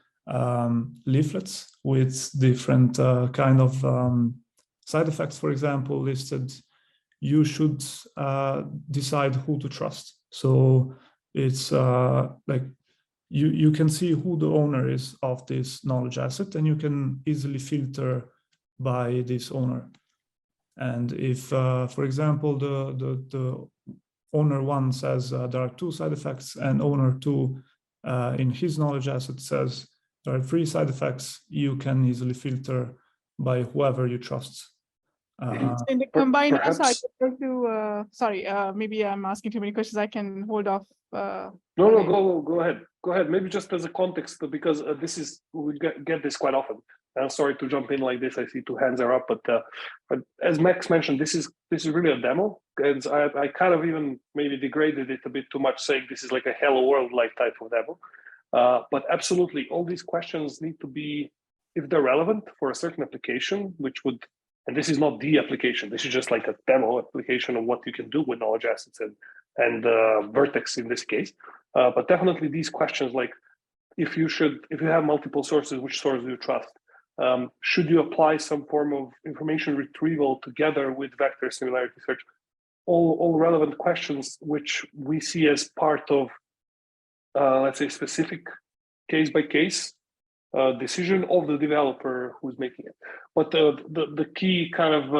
leaflets with different kind of side effects, for example, listed. You should decide who to trust. So it's like you can see who the owner is of this knowledge asset, and you can easily filter by this owner. And if, for example, the owner 1 says there are 2 side effects, and owner 2 in his knowledge asset says there are 3 side effects, you can easily filter by whoever you trust. So in the combined answer, I go to sorry, maybe I'm asking too many questions. I can hold off. No, go ahead. Go ahead. Maybe just as a context, because we get this quite often. I'm sorry to jump in like this. I see 2 hands are up, but as Max mentioned, this is really a demo, and I kind of even maybe degraded it a bit too much, saying this is like a Hello World like type of demo. But absolutely, all these questions need to be, if they're relevant for a certain application, which would. And this is not the application. This is just like a demo application of what you can do with knowledge assets and Vertex in this case. But definitely these questions, like if you have multiple sources, which source do you trust? Should you apply some form of information retrieval together with vector similarity search? All relevant questions, which we see as part of, let's say, specific case by case decision of the developer who's making it. But the key kind of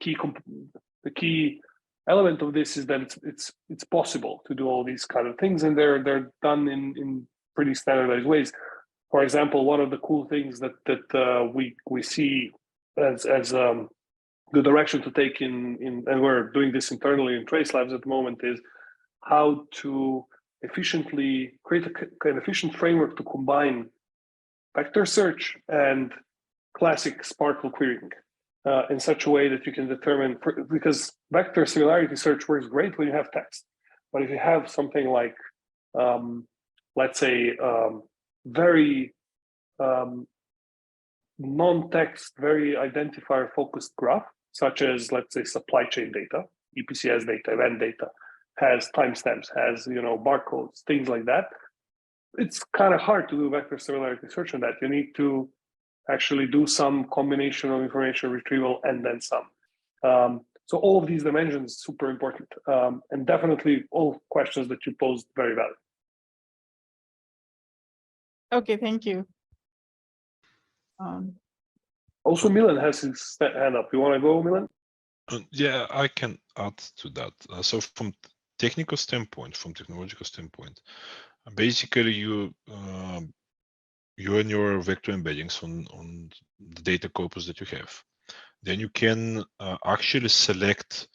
the key element of this is that it's possible to do all these kind of things, and they're done in pretty standardized ways. For example, one of the cool things that we see as the direction to take in and we're doing this internally in Trace Labs at the moment, is how to efficiently create an efficient framework to combine vector search and classic SPARQL querying in such a way that you can determine, because vector similarity search works great when you have text, but if you have something like, let's say, very non-text, very identifier focused graph, such as, let's say, supply chain data, EPCS data, event data, has timestamps, has barcodes, things like that. it's kind of hard to do vector similarity search on that. You need to actually do some combination of information retrieval and then some. So all of these dimensions super important, and definitely all questions that you posed very valid. Okay, thank you. So- Also, Milen has his hand up. You want to go, Milen? Yeah, I can add to that. So from technical standpoint, from technological standpoint, basically you and your vector embeddings on the data corpus that you have. Then you can actually select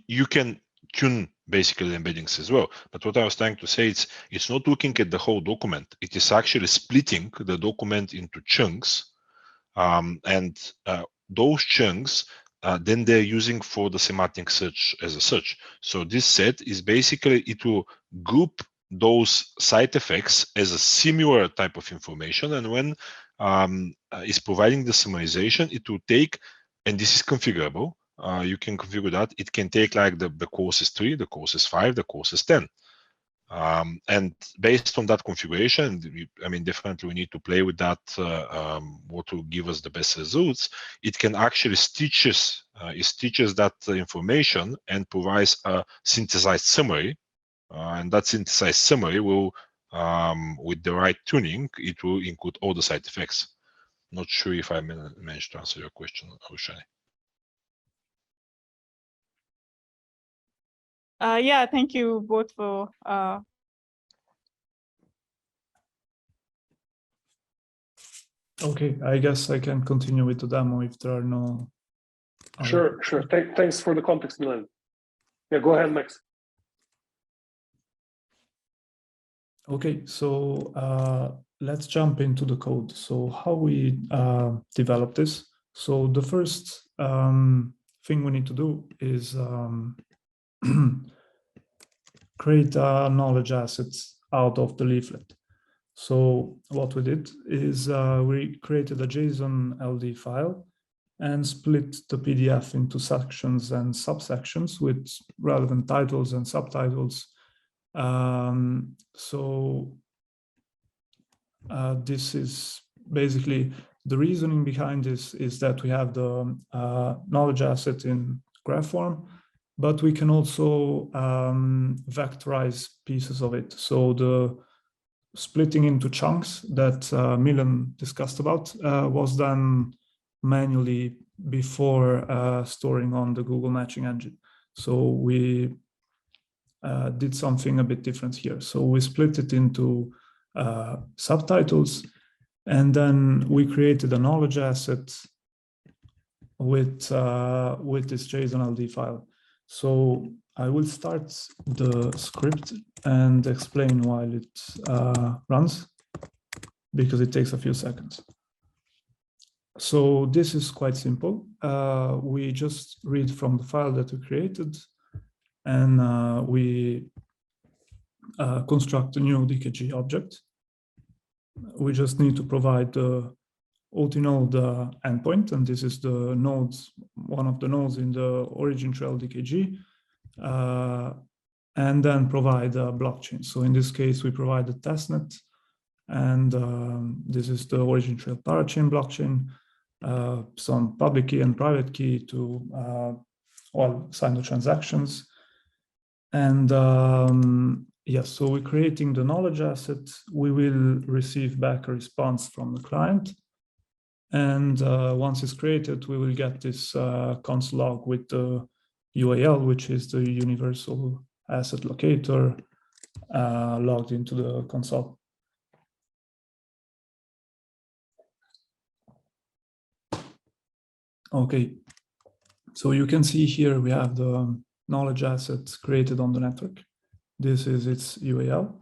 you can tune basically the embeddings as well. But what I was trying to say is it's not looking at the whole document. It is actually splitting the document into chunks. And those chunks, then they're using for the semantic search as a search. So this set is basically, it will group those side effects as a similar type of information. And when it's providing the summarization, it will take, and this is configurable, you can configure that. It can take like the course is 3, the course is 5, the course is 10. And based on that configuration, definitely we need to play with that, what will give us the best results. It can actually stitches that information and provides a synthesized summary. And that synthesized summary will, with the right tuning, it will include all the side effects. Not sure if I managed to answer your question, Oshani. Yeah, thank you both for Okay, I guess I can continue with the demo if there are no Sure. Thanks for the context, Milen. Yeah, go ahead, Max. Okay, so let's jump into the code. So how we develop this. So the first thing we need to do is create a knowledge asset out of the leaflet. So what we did is we created a JSON LD file and split the PDF into sections and subsections with relevant titles and subtitles. This is basically the reasoning behind this is that we have the knowledge asset in graph form, but we can also vectorize pieces of it. So the splitting into chunks that Milen discussed about was done manually before storing on the Google matching engine. So we did something a bit different here. So we split it into subtitles, and then we created a knowledge asset with this JSON LD file. So I will start the script and explain while it runs, because it takes a few seconds. So this is quite simple. We just read from the file that we created, and we construct a new DKG object. We just need to provide the OT-node endpoint, and this is the nodes, one of the nodes in the OriginTrail DKG, and then provide a blockchain. So in this case, we provide the testnet, and this is the OriginTrail parachain blockchain, some public key and private key to sign the transactions. And yes, so we're creating the knowledge asset. We will receive back a response from the client. And once it's created, we will get this console log with the UAL, which is the universal asset locator, logged into the console. Okay, so you can see here we have the knowledge assets created on the network. This is its UAL.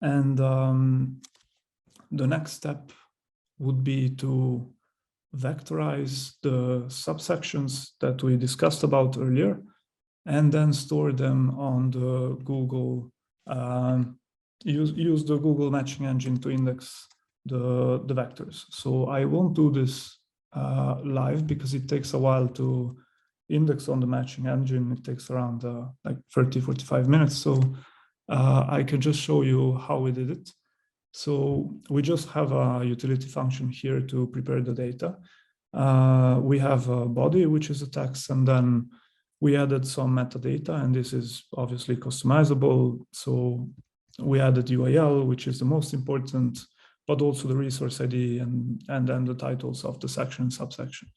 And the next step would be to vectorize the subsections that we discussed about earlier, and then store them on the Google, use the Google matching engine to index the vectors. So I won't do this live because it takes a while to index on the matching engine, it takes around like 30-45 minutes. So I can just show you how we did it. So we just have a utility function here to prepare the data. We have a body, which is a text, and then we added some metadata, and this is obviously customizable. So we added URL, which is the most important, but also the resource ID and then the titles of the section and subsection.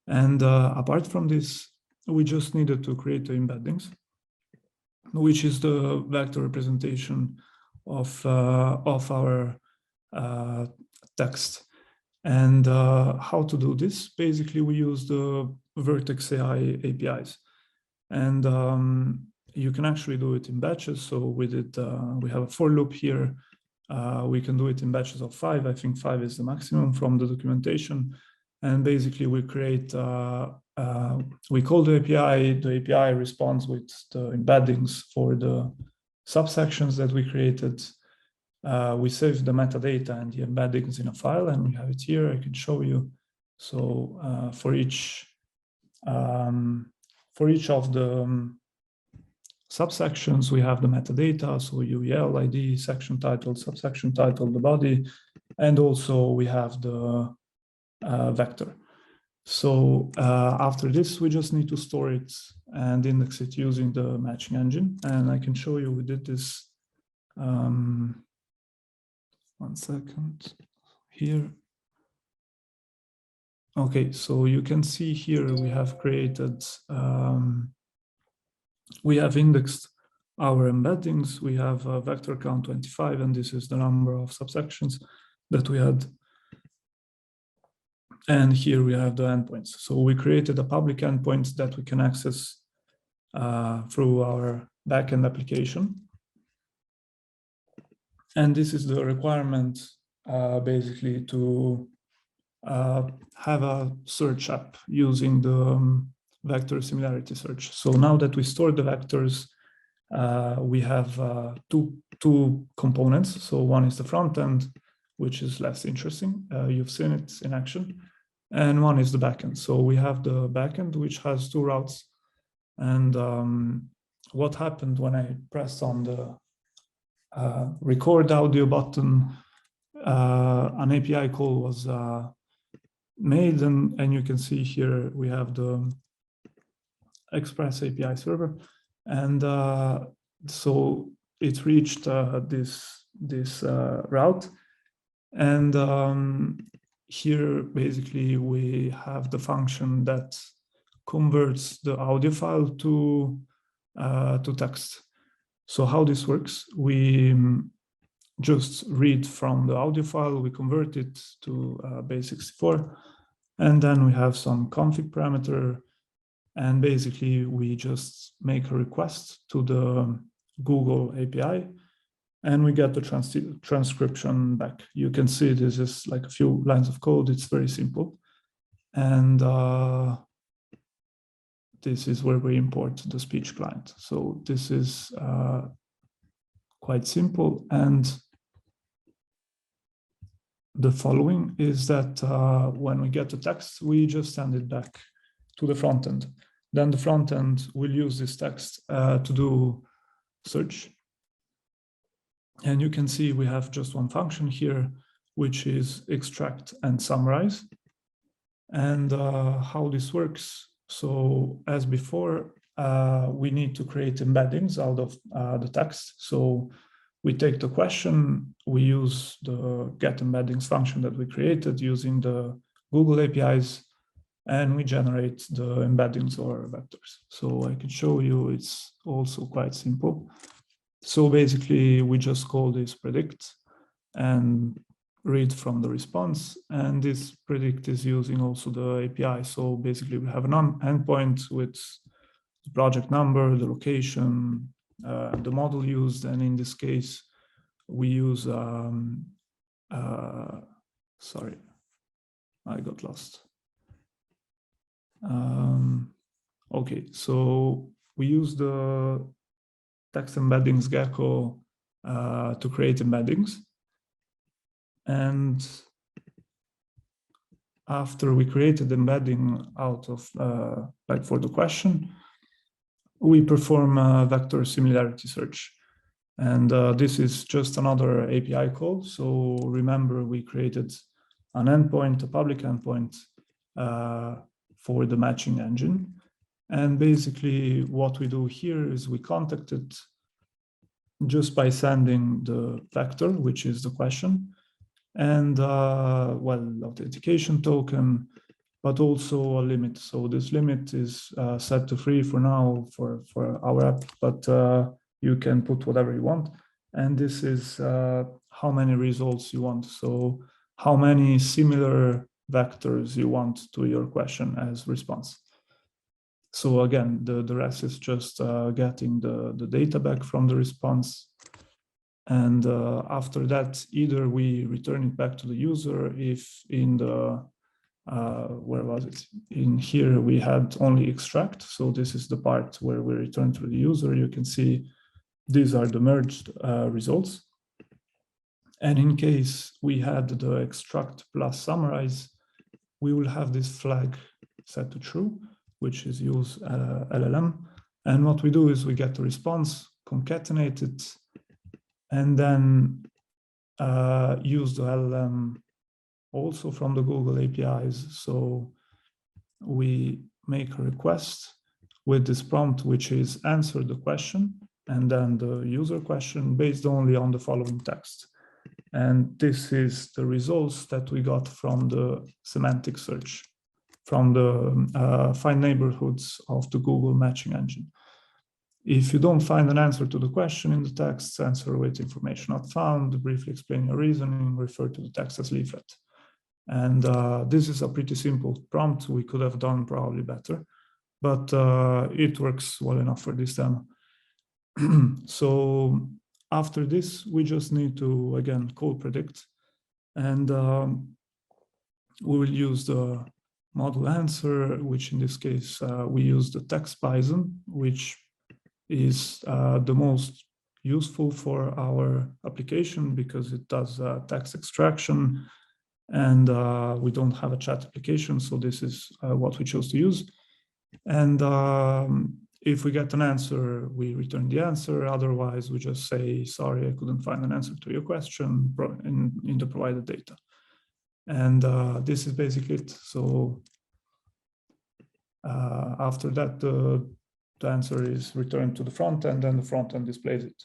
And apart from this, we just needed to create the embeddings, which is the vector representation of our text. And how to do this? Basically, we use the VertexAI APIs. And you can actually do it in batches. So we have a for loop here. We can do it in batches of 5. I think 5 is the maximum from the documentation. And basically we create, we call the API responds with the embeddings for the subsections that we created. We save the metadata and the embeddings in a file, and we have it here. I can show you. So for each of the subsections, we have the metadata, so URL, ID, section title, subsection title, the body, and also we have the vector. So after this, we just need to store it and index it using the matching engine. And I can show you we did this. 1 second here. Okay, so you can see here we have created, we have indexed our embeddings. We have a vector count 25, and this is the number of subsections that we had. And here we have the endpoints. So we created a public endpoint that we can access through our backend application. And this is the requirement basically to have a search app using the vector similarity search. So now that we store the vectors, we have two components. So one is the front end, which is less interesting. You've seen it in action. And one is the backend. So we have the backend, which has 2 routes. And what happened when I pressed on the record audio button, an API call was made, and you can see here we have the Express API server, and so it reached this route, and here basically we have the function that converts the audio file to text. So how this works, we just read from the audio file, we convert it to base64, and then we have some config parameter, and basically we just make a request to the Google API, and we get the transcription back. You can see this is like a few lines of code. It's very simple. And this is where we import the speech client. So this is quite simple. And the following is that when we get the text, we just send it back to the front end. Then the front end will use this text to do search. And you can see we have just one function here, which is extract and summarize. And how this works. So as before, we need to create embeddings out of the text. So we take the question, we use the get embeddings function that we created using the Google APIs, and we generate the embeddings or vectors. So I can show you, it's also quite simple. So basically, we just call this predict and read from the response. And this predict is using also the API. So basically, we have an endpoint with the project number, the location, the model used. And in this case, we use, sorry, I got lost. Okay, so we use the text embeddings gecko to create embeddings. And after we created embedding out of, like for the question, we perform a vector similarity search. And this is just another API call. So remember, we created an endpoint, a public endpoint for the matching engine. And basically what we do here is we contact it just by sending the vector, which is the question, and well, authentication token, but also a limit. So this limit is set to free for now for our app, but you can put whatever you want. And this is how many results you want. So how many similar vectors you want to your question as response. So again, the rest is just getting the data back from the response. And after that, either we return it back to the user if in the, where was it? In here, we had only extract. So this is the part where we return to the user. You can see these are the merged results. And in case we had the extract plus summarize, we will have this flag set to true, which is use LLM. And what we do is we get the response, concatenate it, and then use the LLM also from the Google APIs. So we make a request with this prompt, which is answer the question, and then the user question based only on the following text. And this is the results that we got from the semantic search, from the find neighborhoods of the Google matching engine. If you don't find an answer to the question in the text, answer with information not found, briefly explain your reasoning, refer to the text as leaflet. And this is a pretty simple prompt. We could have done probably better, but it works well enough for this demo. So after this, we just need to, again, code predict. And we will use the model answer, which in this case, we use the text Python, which is the most useful for our application because it does text extraction, and we don't have a chat application, so this is what we chose to use. And if we get an answer, we return the answer. Otherwise, we just say, sorry, I couldn't find an answer to your question in the provided data. And this is basically it. So after that, the answer is returned to the front end, and the front end displays it.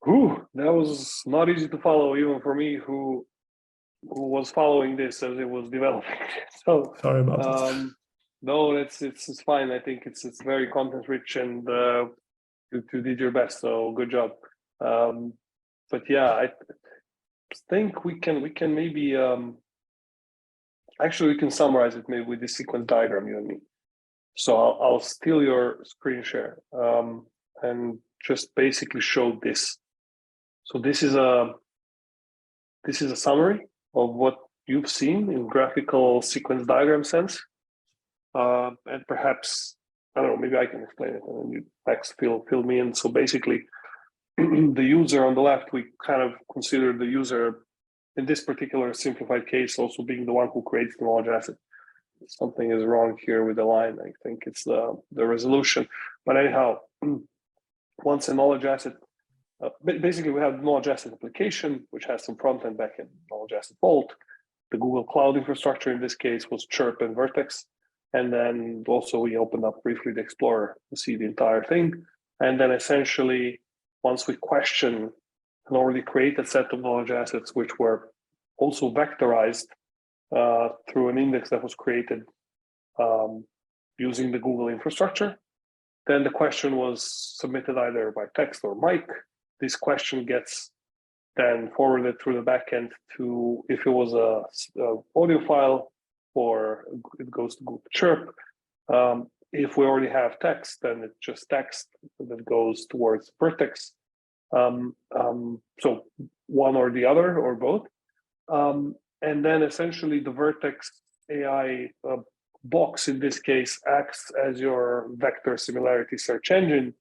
Ooh, that was not easy to follow, even for me, who was following this as it was developing. So sorry about that. No, it's fine. I think it's very content rich, and you did your best. So good job. But yeah, I think we can maybe actually we can summarize it maybe with this sequence diagram, you and me. So I'll steal your screen share and just basically show this. So this is a summary of what you've seen in graphical sequence diagram sense. And perhaps, I don't know, maybe I can explain it and then you Max fill me in. So basically, the user on the left, we kind of consider the user in this particular simplified case also being the one who creates the knowledge asset. Something is wrong here with the line. I think it's the resolution. But anyhow, once a knowledge asset, basically we have knowledge asset application, which has some front and back end knowledge asset vault. The Google Cloud infrastructure in this case was Chirp and Vertex. And then also we opened up briefly the Explorer to see the entire thing. And then essentially, once we question an already created set of knowledge assets, which were also vectorized through an index that was created using the Google infrastructure, then the question was submitted either by text or mic. This question gets then forwarded through the backend to, if it was a audio file, or it goes to Google Chirp. If we already have text, then it's just text that goes towards Vertex. So one or the other or both. And then essentially the Vertex AI box in this case acts as your vector similarity search engine,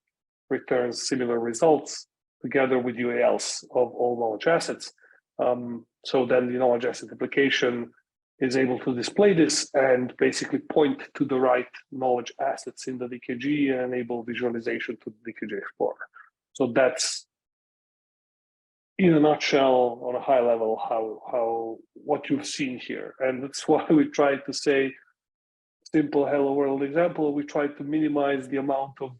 returns similar results. together with UALs of all knowledge assets. So then the knowledge asset application is able to display this and basically point to the right knowledge assets in the DKG and enable visualization to the DKG Explorer. So that's, in a nutshell, on a high level, how what you've seen here. And that's why we try to say simple hello world example. We try to minimize the amount of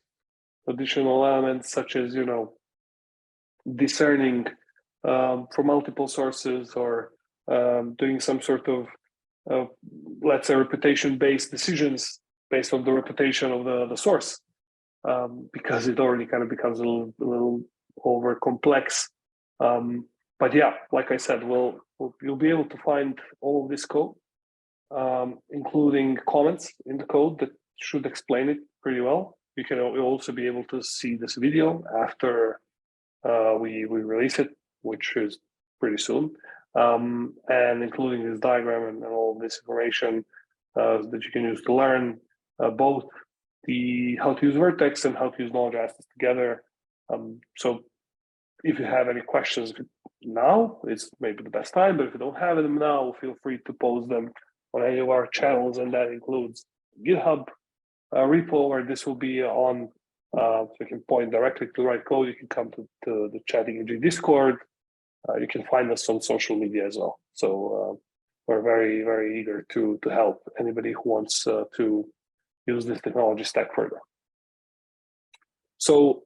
additional elements, such as, you know, discerning from multiple sources, or doing some sort of let's say reputation-based decisions based on the reputation of the source, because it already kind of becomes a little over complex. But yeah, like I said, you'll be able to find all of this code, including comments in the code that should explain it pretty well. You'll also be able to see this video after we release it, which is pretty soon, and including this diagram and all of this information that you can use to learn both how to use Vertex and how to use knowledge assets together. So if you have any questions now, it's maybe the best time, but if you don't have them now, feel free to post them on any of our channels, and that includes GitHub repo where this will be on. So you can point directly to the right code. You can come to the ChatDKG Discord. You can find us on social media as well. So we're very, very eager to help anybody who wants to use this technology stack further. So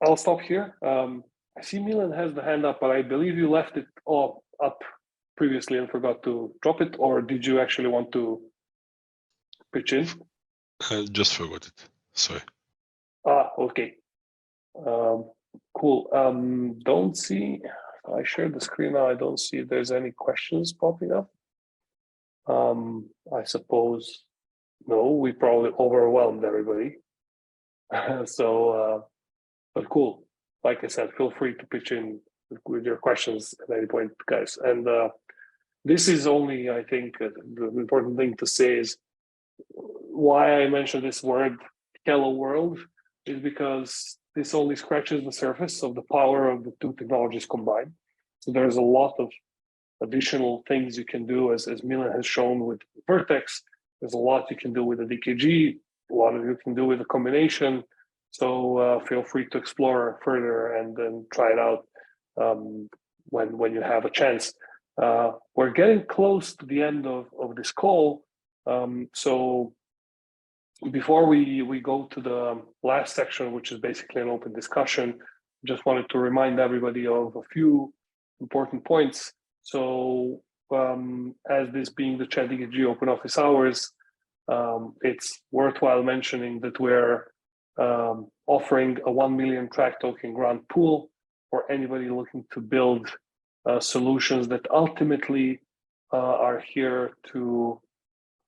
I'll stop here. I see Milen has the hand up, but I believe you left it all up previously and forgot to drop it, or did you actually want to pitch in? Just forgot it. Sorry. Okay. Cool. Don't see. I shared the screen now. I don't see if there's any questions popping up. I suppose no. We probably overwhelmed everybody. So, but cool. Like I said, feel free to pitch in with your questions at any point, guys. And this is only, I think, the important thing to say is why I mentioned this word "hello world" is because this only scratches the surface of the power of the two technologies combined. So there's a lot of additional things you can do, as Milen has shown with Vertex. There's a lot you can do with the DKG, a lot of you can do with a combination. So feel free to explore further and then try it out when you have a chance. We're getting close to the end of this call. So before we go to the last section, which is basically an open discussion, just wanted to remind everybody of a few important points. So as this being the ChatDKG Open Office Hours, it's worthwhile mentioning that we're offering a 1 million track token grant pool for anybody looking to build solutions that ultimately are here to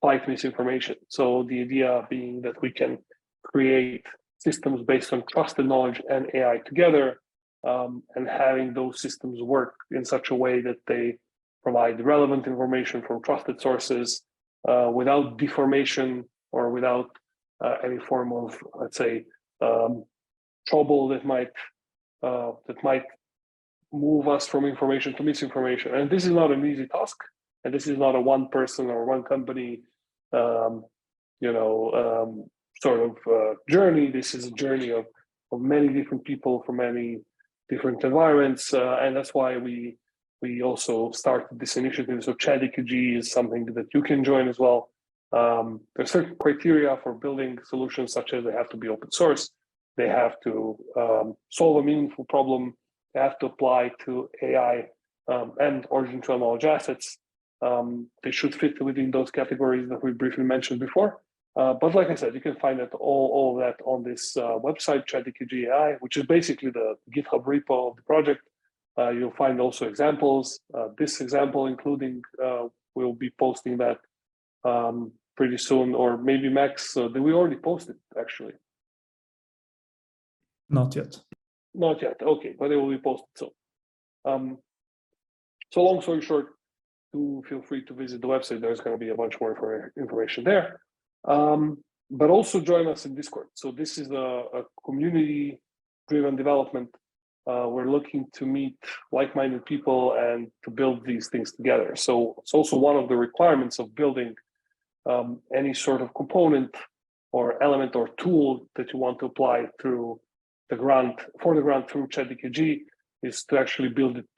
fight misinformation. So the idea being that we can create systems based on trusted knowledge and AI together, and having those systems work in such a way that they provide relevant information from trusted sources without deformation or without any form of, let's say, trouble that might move us from information to misinformation. And this is not an easy task, and this is not a one person or one company sort of journey. This is a journey of many different people from many different environments, and that's why we also started this initiative. So ChatDKG is something that you can join as well. There's certain criteria for building solutions, such as they have to be open source, they have to solve a meaningful problem, they have to apply to AI and OriginTrail knowledge assets. They should fit within those categories that we briefly mentioned before. But like I said, you can find all of that on this website, ChatDKG AI, which is basically the GitHub repo of the project. You'll find also examples. This example, including, we'll be posting that pretty soon, or maybe Max, did we already post it actually? Not yet. Not yet, okay, but it will be posted soon. So long story short, do feel free to visit the website. There's going to be a bunch more information there. But also join us in Discord. So this is a community-driven development. we're looking to meet like-minded people and to build these things together. So it's also one of the requirements of building any sort of component or element or tool that you want to apply through the grant through ChatDKG is to actually build it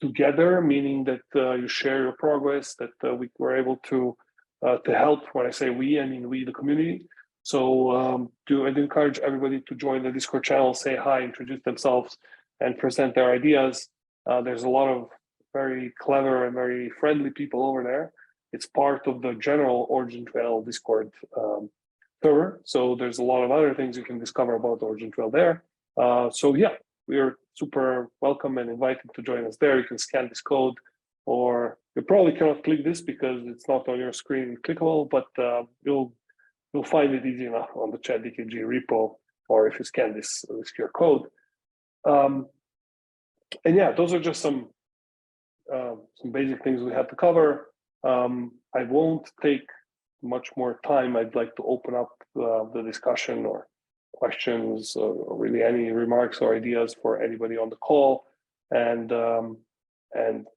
together, meaning that you share your progress, that we were able to help. When I say we, I mean we, the community. So I'd encourage everybody to join the Discord channel, say hi, introduce themselves, and present their ideas. There's a lot of very clever and very friendly people over there. It's part of the general OriginTrail Discord server. So there's a lot of other things you can discover about OriginTrail there. So yeah, we are super welcome and invited to join us there. You can scan this code, or you probably cannot click this because it's not on your screen clickable, but you'll find it easy enough on the ChatDKG repo, or if you scan this QR code. And yeah, those are just some basic things we have to cover. I won't take much more time. I'd like to open up the discussion or questions or really any remarks or ideas for anybody on the call, and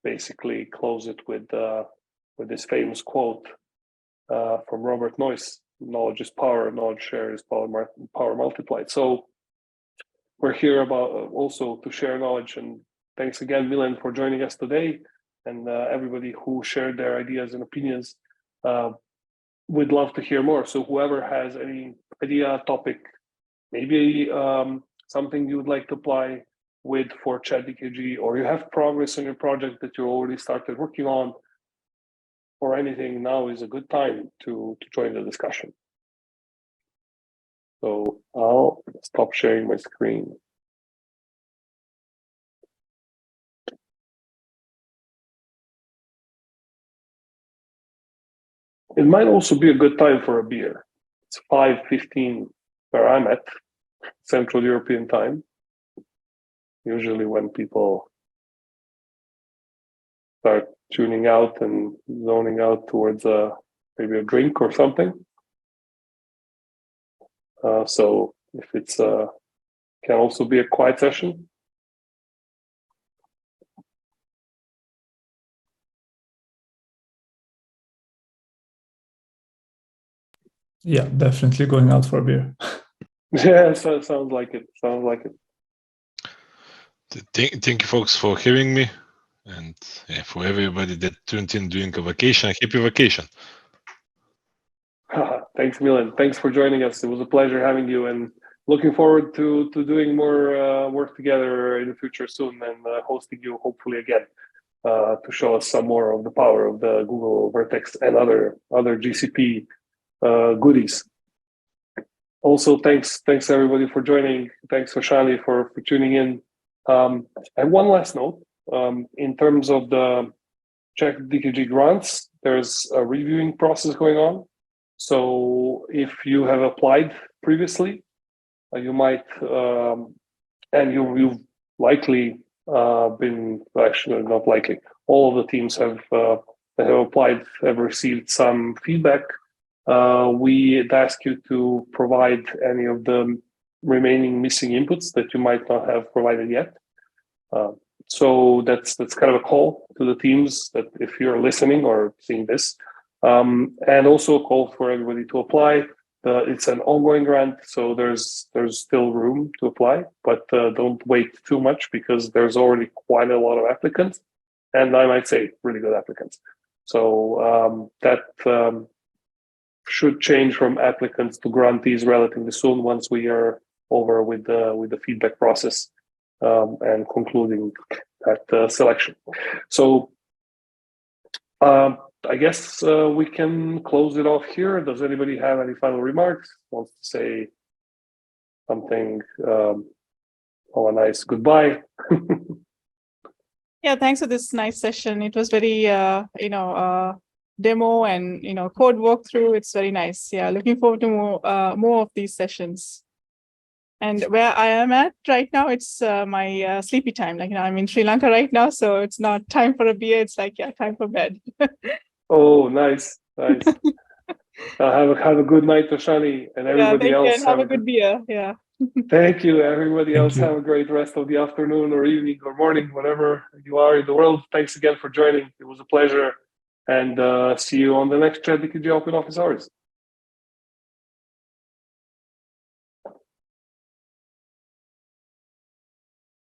basically close it with this famous quote from Robert Noyce: "Knowledge is power. Knowledge shared is power multiplied." So we're here also to share knowledge. And thanks again, Milen, for joining us today, and everybody who shared their ideas and opinions. We'd love to hear more. So whoever has any idea, topic, maybe something you would like to apply for ChatDKG, or you have progress on your project that you already started working on, or anything, now is a good time to join the discussion. So I'll stop sharing my screen. It might also be a good time for a beer. It's 5:15 where I'm at, Central European time. Usually when people start tuning out and zoning out towards maybe a drink or something. So if it's can also be a quiet session. Yeah, definitely going out for a beer. Yeah, so sounds like it. Sounds like it. Thank you, folks, for hearing me, and for everybody that tuned in during a vacation. Happy vacation. Thanks, Milen. Thanks for joining us. It was a pleasure having you, and looking forward to doing more work together in the future soon, and hosting you hopefully again to show us some more of the power of the Google Vertex and other GCP goodies. Also, thanks everybody for joining. Thanks Vashali for tuning in. And one last note, in terms of the ChatDKG grants, there's a reviewing process going on. So if you have applied previously, you might, and you've likely been, actually not likely, all of the teams that have applied have received some feedback. We'd ask you to provide any of the remaining missing inputs that you might not have provided yet. So that's kind of a call to the teams that if you're listening or seeing this, and also a call for everybody to apply. It's an ongoing grant, so there's still room to apply, but don't wait too much because there's already quite a lot of applicants, and I might say really good applicants. So that should change from applicants to grantees relatively soon once we are over with the feedback process and concluding that selection. So I guess we can close it off here. Does anybody have any final remarks? Wants to say something? A nice goodbye. Yeah, thanks for this nice session. It was very, demo and code walkthrough. It's very nice. Yeah, looking forward to more of these sessions. And where I am at right now, it's my sleepy time. Like I'm in Sri Lanka right now, so it's not time for a beer. It's like time for bed. Oh, nice. Have a good night, Toshani, and everybody else. And have a good beer. Yeah. Thank you. Everybody Thank else, you. have a great rest of the afternoon or evening or morning, whatever you are in the world. Thanks again for joining. It was a pleasure. And see you on the next ChatDKG Open Office Hours.